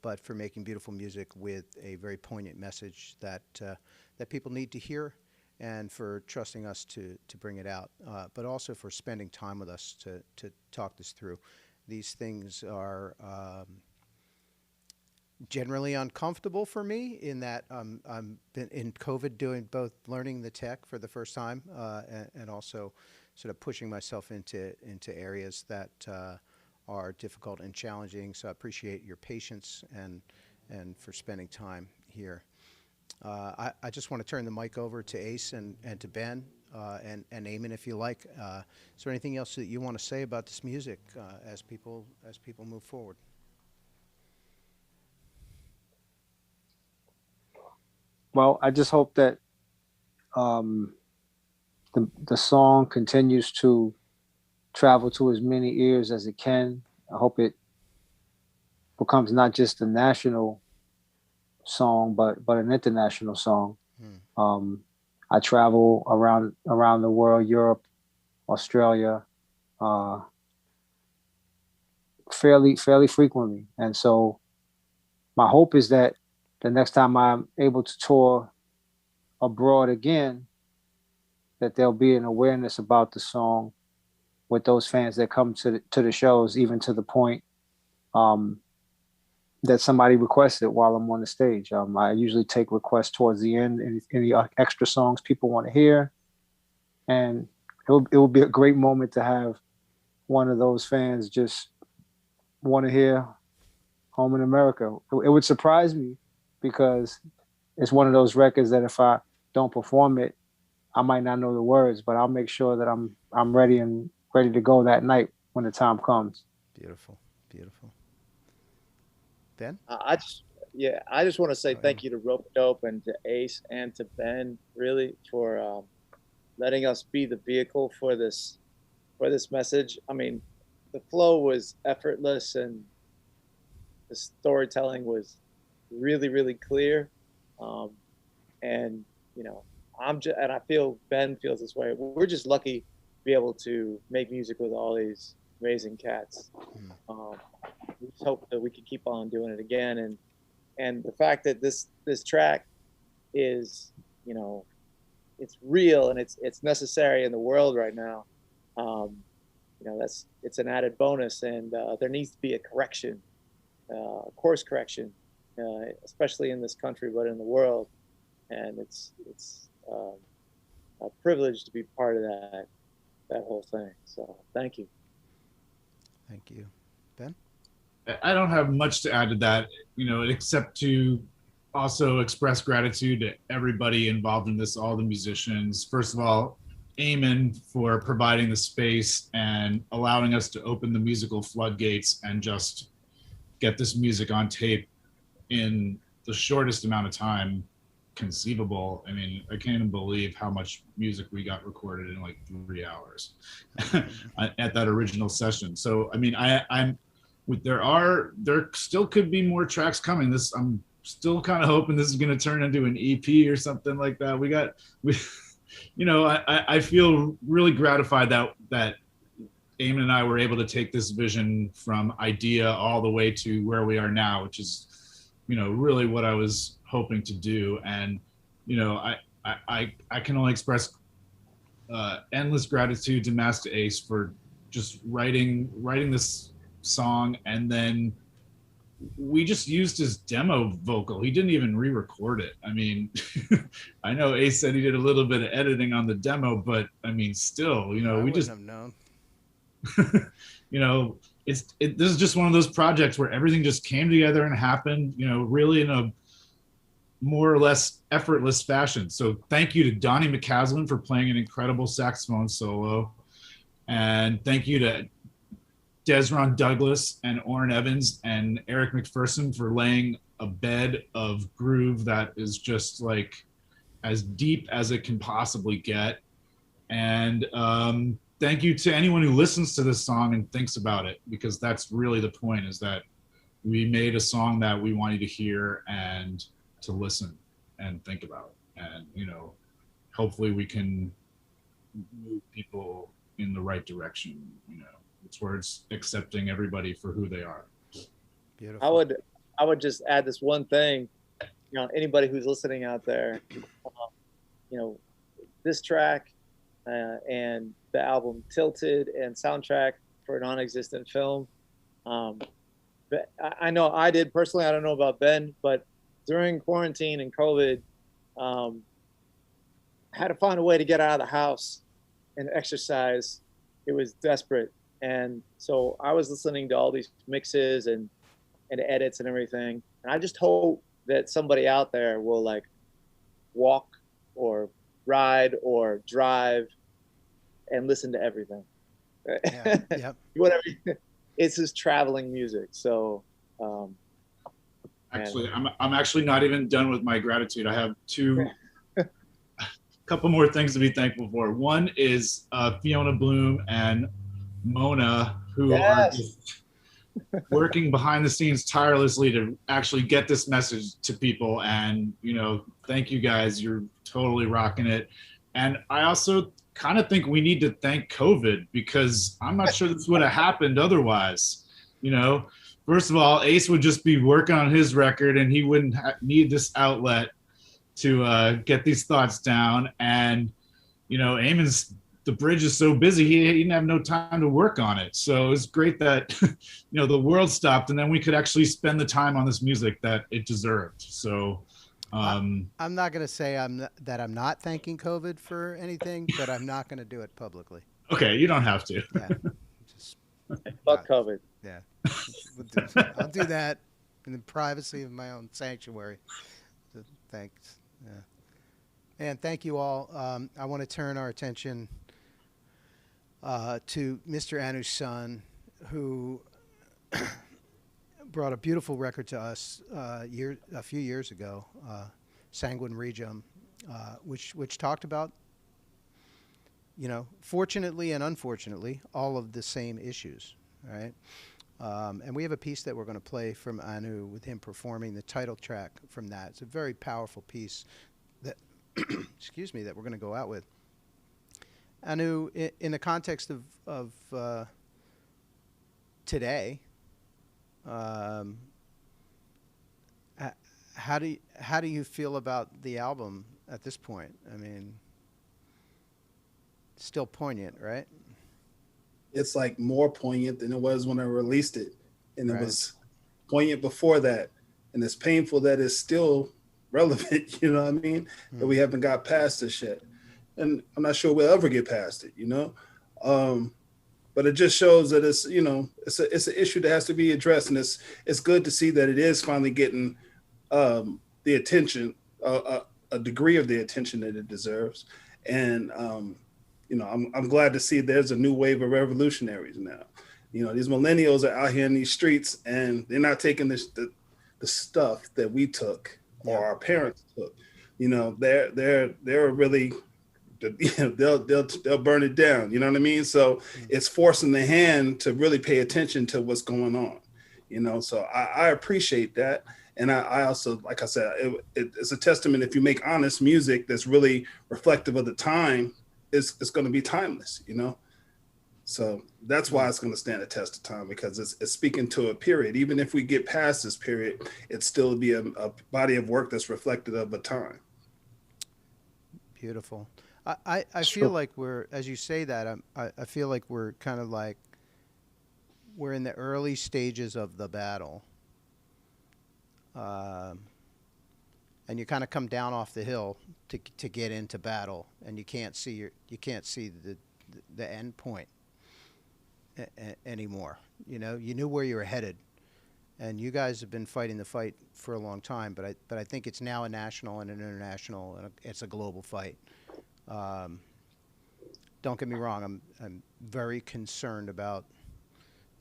[SPEAKER 2] but for making beautiful music with a very poignant message that that people need to hear, and for trusting us to bring it out, but also for spending time with us to talk this through. These things are generally uncomfortable for me in that I'm been in COVID doing both learning the tech for the first time and also sort of pushing myself into areas that are difficult and challenging. So I appreciate your patience and for spending time here. I just want to turn the mic over to Ace and to Ben and Eamon, if you like. Is there anything else that you want to say about this music as people move forward?
[SPEAKER 11] Well, I just hope that the song continues to travel to as many ears as it can. I hope it becomes not just a national song, but an international song. I travel around the world, Europe, Australia, fairly frequently, and so my hope is that the next time I'm able to tour abroad again, that there'll be an awareness about the song with those fans that come to the shows, even to the point that somebody requests it while I'm on the stage. I usually take requests towards the end, any extra songs people want to hear, and it will be a great moment to have one of those fans just want to hear Home in America. It would surprise me, because it's one of those records that if I don't perform it, I might not know the words, but I'll make sure that I'm ready to go that night when the time comes.
[SPEAKER 2] Beautiful, beautiful. Ben?
[SPEAKER 10] I just want to say thank you to Ropeadope and to Ace and to Ben, really, for letting us be the vehicle for this message. I mean, the flow was effortless and the storytelling was really, really clear. And, you know, and I feel Ben feels this way. We're just lucky to be able to make music with all these amazing cats. We just hope that we can keep on doing it again. And the fact that this track is, you know, it's real and it's necessary in the world right now. You know, it's an added bonus, and there needs to be a correction, course correction, especially in this country, but in the world. And it's a privilege to be part of that whole thing. So thank you.
[SPEAKER 2] Thank you. Ben?
[SPEAKER 9] I don't have much to add to that, you know, except to also express gratitude to everybody involved in this, all the musicians. First of all, Eamon for providing the space and allowing us to open the musical floodgates and just get this music on tape in the shortest amount of time conceivable. I mean, I can't even believe how much music we got recorded in like 3 hours at that original session. So, I mean, there still could be more tracks coming. I'm still kind of hoping this is going to turn into an EP or something like that. You know, I feel really gratified that Eamon and I were able to take this vision from idea all the way to where we are now, which is, you know, really what I was hoping to do. And, you know, I can only express endless gratitude to Masta Ace for just writing this song, and then we just used his demo vocal. He didn't even re-record it. I mean, I know Ace said he did a little bit of editing on the demo, but I mean, still, you know,
[SPEAKER 2] I
[SPEAKER 9] we
[SPEAKER 2] wouldn't
[SPEAKER 9] just
[SPEAKER 2] have known.
[SPEAKER 9] you know, this is just one of those projects where everything just came together and happened, you know, really in a more or less effortless fashion. So thank you to Donnie McCaslin for playing an incredible saxophone solo, and thank you to Desron Douglas and Orrin Evans and Eric McPherson for laying a bed of groove that is just like as deep as it can possibly get. And thank you to anyone who listens to this song and thinks about it, because that's really the point, is that we made a song that we want you to hear and to listen and think about. And, you know, hopefully we can move people in the right direction, you know, towards accepting everybody for who they are.
[SPEAKER 2] Beautiful.
[SPEAKER 10] I would just add this one thing, you know, anybody who's listening out there, you know, this track and the album Tilted and soundtrack for a non-existent film. But I know I did personally, I don't know about Ben, but during quarantine and COVID, I had to find a way to get out of the house and exercise. It was desperate. And so I was listening to all these mixes and edits and everything. And I just hope that somebody out there will like walk or ride or drive and listen to everything.
[SPEAKER 2] Yeah, yep.
[SPEAKER 10] Whatever. It's just traveling music. So
[SPEAKER 9] actually, I'm actually not even done with my gratitude. I have couple more things to be thankful for. One is Fiona Bloom and Mona, who are just working behind the scenes tirelessly to actually get this message to people. And, you know, thank you guys. You're totally rocking it. And I also kind of think we need to thank COVID, because I'm not sure this would have happened otherwise. You know, first of all, Ace would just be working on his record and he wouldn't need this outlet to get these thoughts down. And, you know, the bridge is so busy, he didn't have no time to work on it. So it's great that, you know, the world stopped and then we could actually spend the time on this music that it deserved. So
[SPEAKER 2] I'm not going to say I'm not thanking COVID for anything, but I'm not going to do it publicly.
[SPEAKER 9] Okay, you don't have to.
[SPEAKER 2] Yeah.
[SPEAKER 10] Fuck COVID.
[SPEAKER 2] Yeah. I'll do that in the privacy of my own sanctuary. So, thanks. Yeah. And thank you all. I want to turn our attention to Mr. Anu's son, who brought a beautiful record to us a few years ago, Sanguine Regum, which talked about, you know, fortunately and unfortunately, all of the same issues, right? And we have a piece that we're going to play from Anu with him performing the title track from that. It's a very powerful piece that, excuse me, that we're going to go out with. Anu, in the context of today, how do you feel about the album at this point? I mean, still poignant, right?
[SPEAKER 12] It's like more poignant than it was when I released it, and
[SPEAKER 2] Right.
[SPEAKER 12] it was poignant before that, and it's painful that it's still relevant. You know what I mean? That we haven't got past this yet, and I'm not sure we'll ever get past it. You know, but it just shows that it's, you know, it's an issue that has to be addressed, and it's good to see that it is finally getting the attention, a degree of the attention that it deserves, and you know, I'm glad to see there's a new wave of revolutionaries now. You know, these millennials are out here in these streets, and they're not taking the stuff that we took or our parents took. You know, they're really, you know, they'll burn it down. You know what I mean? So it's forcing the hand to really pay attention to what's going on. You know, so I appreciate that. And I also, like I said, it's a testament. If you make honest music that's really reflective of the time, it's going to be timeless, you know? So that's why it's going to stand the test of time, because it's speaking to a period. Even if we get past this period, it'd still be a body of work that's reflective of a time.
[SPEAKER 2] Beautiful. I feel like we're, as you say that, I feel like we're kind of like, we're in the early stages of the battle. And you kind of come down off the hill to get into battle, and you can't see the end point anymore. You know, you knew where you were headed, and you guys have been fighting the fight for a long time. But I think it's now a national and an international, and it's a global fight. Don't get me wrong. I'm very concerned about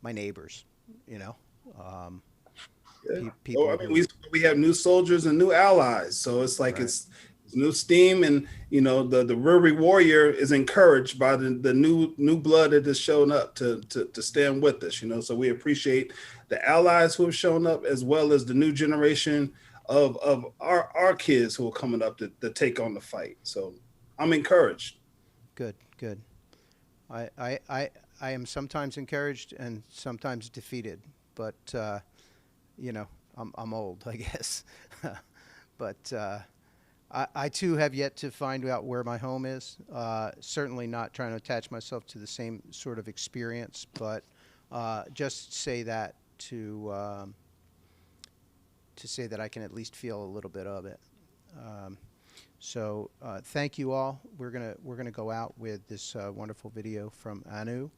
[SPEAKER 2] my neighbors. You know. People.
[SPEAKER 12] I mean, we have new soldiers and new allies, so it's like it's new steam, and you know the Ruri warrior is encouraged by the new blood that has shown up to stand with us. You know, so we appreciate the allies who have shown up, as well as the new generation of our kids who are coming up to take on the fight. So I'm encouraged.
[SPEAKER 2] Good. I am sometimes encouraged and sometimes defeated, but. You know, I'm old, I guess, but I too have yet to find out where my home is. Certainly not trying to attach myself to the same sort of experience, but just say that to say that I can at least feel a little bit of it. So thank you all. We're gonna go out with this wonderful video from Anu.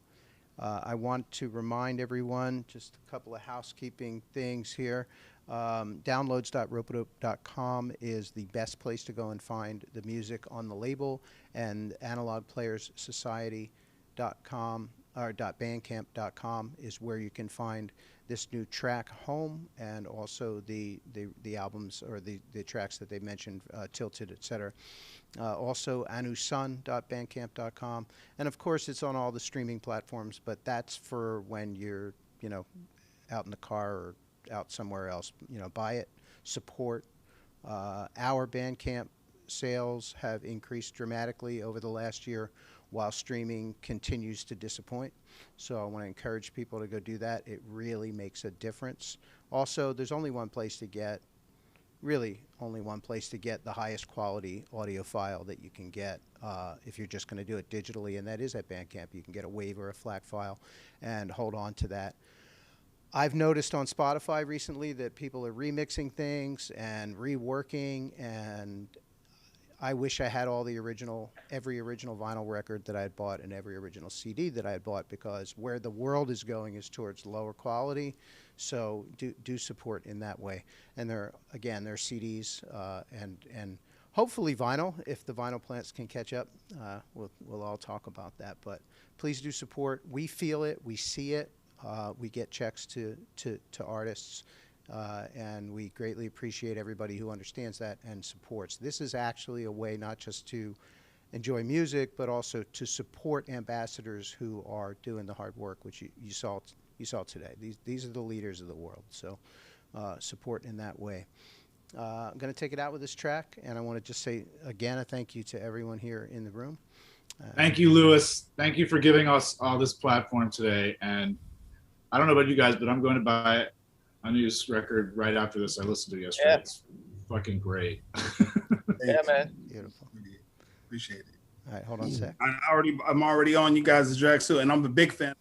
[SPEAKER 2] I want to remind everyone, just a couple of housekeeping things here. Downloads.ropeadope.com is the best place to go and find the music on the label, and analogplayerssociety.com or .bandcamp.com is where you can find this new track, Home, and also the albums or the tracks that they mentioned, Tilted, etc. Also anusun.bandcamp.com, and of course it's on all the streaming platforms, but that's for when you're, you know, out in the car or out somewhere else. You know, buy it, support. Our Bandcamp sales have increased dramatically over the last year, while streaming continues to disappoint. So I want to encourage people to go do that. It really makes a difference. Also, there's only one place to get, really only one place to get the highest quality audio file that you can get if you're just going to do it digitally, and that is at Bandcamp. You can get a WAV or a FLAC file and hold on to that. I've noticed on Spotify recently that people are remixing things and reworking, and I wish I had all the every original vinyl record that I had bought and every original CD that I had bought, because where the world is going is towards lower quality. So do support in that way. And there are CDs and hopefully vinyl. If the vinyl plants can catch up, we'll all talk about that. But please do support. We feel it. We see it. We get checks to artists. And we greatly appreciate everybody who understands that and supports. This is actually a way not just to enjoy music, but also to support ambassadors who are doing the hard work, which you saw you saw today. These are the leaders of the world. So support in that way. I'm going to take it out with this track, and I want to just say again a thank you to everyone here in the room.
[SPEAKER 9] Thank you, Lewis. Thank you for giving us all this platform today. And I don't know about you guys, but I'm going to buy a new record right after this. I listened to it yesterday. Yeah. It's fucking great.
[SPEAKER 10] Yeah, man.
[SPEAKER 2] Beautiful.
[SPEAKER 12] Appreciate it.
[SPEAKER 2] All right, hold on a sec.
[SPEAKER 12] I'm already on you guys' tracks too, and I'm a big fan.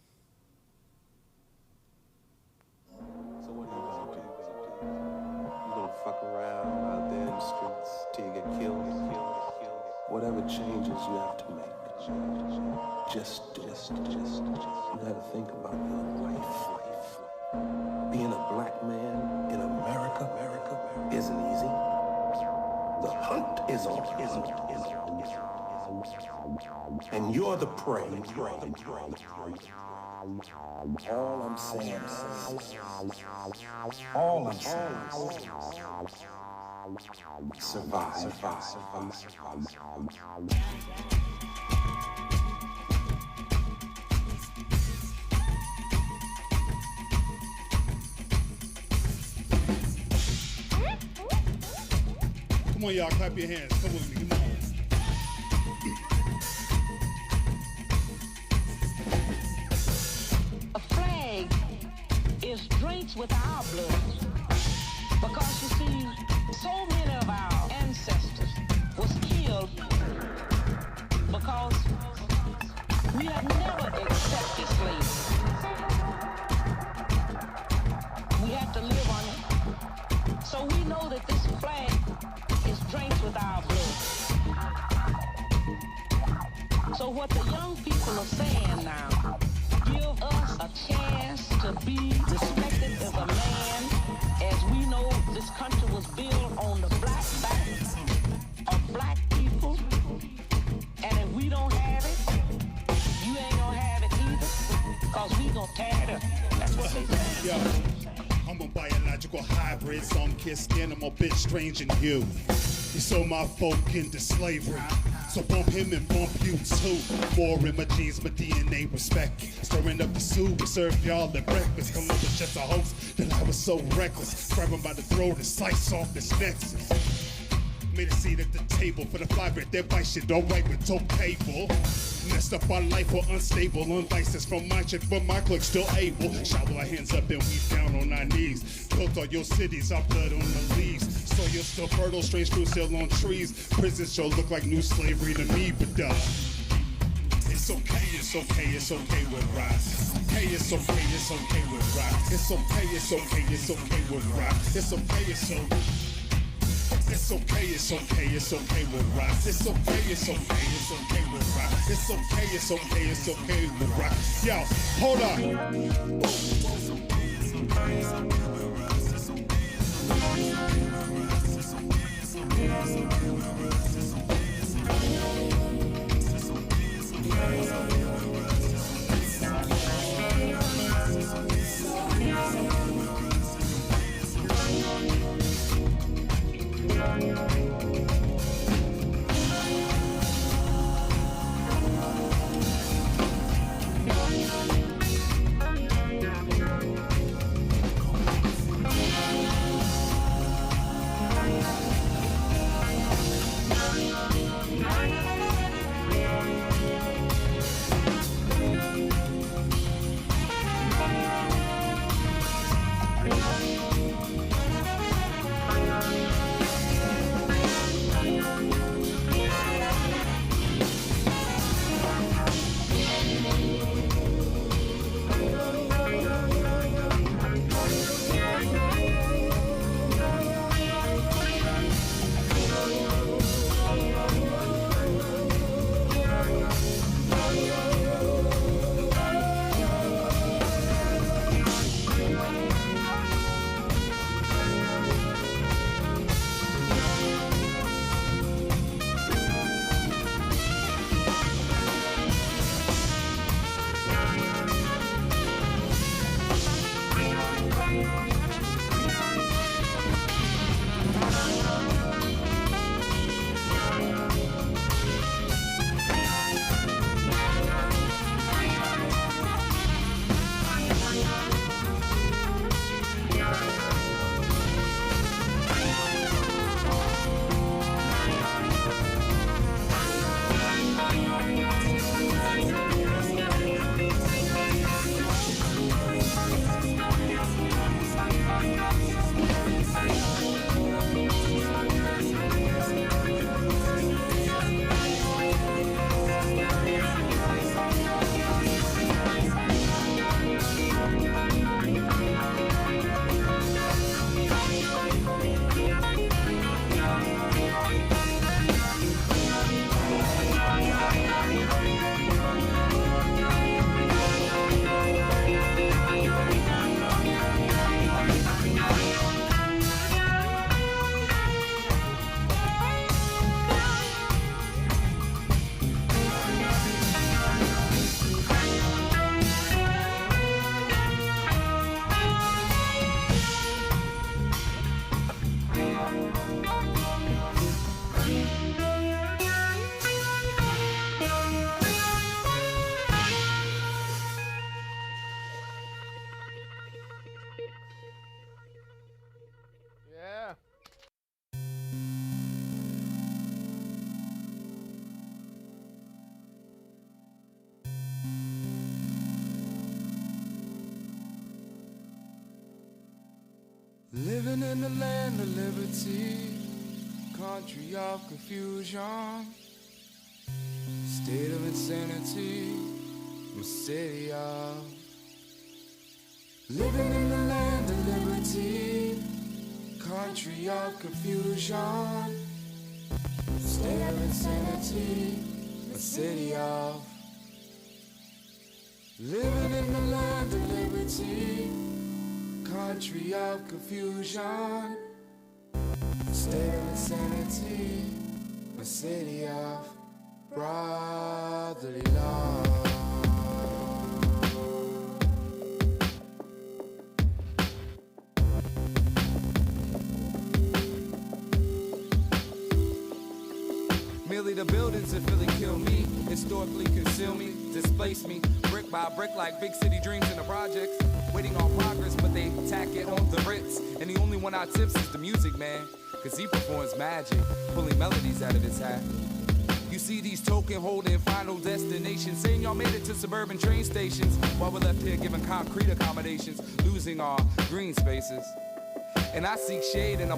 [SPEAKER 14] So what are you gonna do? You gonna fuck around out there in the streets till you get killed? Whatever changes you have to make, just do it. You gotta think about your life. Being a black man in America isn't easy. The hunt is on. And you're the prey. All I'm saying is survive.
[SPEAKER 12] Come on, y'all, clap your hands. Come with me, come on.
[SPEAKER 15] A flag is drinks with our blood. Because you see, so many of our ancestors was killed because we have never accepted slavery. We have to live on it. So we know that this flag is drinks with our blood. So what the young people are saying now, give us a chance to be respected as a man, as we know this country was built on the black backs of black people, and if we don't have it, you ain't gonna have it either, because we gonna tear it up. That's what they say.
[SPEAKER 12] Yo, I'm a biological hybrid, sun-kissed skin, I'm a bit strange in hue. You sold my folk into slavery, so bump him and bump you too. More in my genes, my DNA respect. Stirring up the soup, we served y'all at breakfast. Come up with just a host that I was so reckless. Grab him by the throat and slice off his nexus. Made a seat at the table for the flybread, that white shit alright with toe cable. Messed up our life, we're unstable, unlicensed from my chick, but my clique still able. Shovel our hands up and we down on our knees. Built all your cities, our blood on the leaves. Soil still fertile, strange fruit still on trees. Prisons sure look like new slavery to me, but it's okay, it's okay, it's okay with rise. Hey, it's okay with rise. It's okay, it's okay, it's okay with rise. It's okay, it's okay. It's okay, it's okay, it's okay with rise. It's okay, it's okay, it's okay with rise. It's okay, it's okay, it's okay with rise. Yo, hold on.
[SPEAKER 8] Living in the land of liberty, country of confusion, state of insanity, my city of. Living in the land of liberty, country of confusion, state of insanity, my city of. Living in the land of liberty, country of confusion, state of insanity, my city of brotherly love. Merely the buildings in Philly kill me, historically conceal me, displace me, brick by brick like big city dreams in the projects. Waiting on progress, but they tack it on the Ritz. And the only one I tips is the music man, cause he performs magic, pulling melodies out of his hat. You see these token holding final destinations, saying y'all made it to suburban train stations, while we're left here giving concrete accommodations, losing our green spaces. And I seek shade in a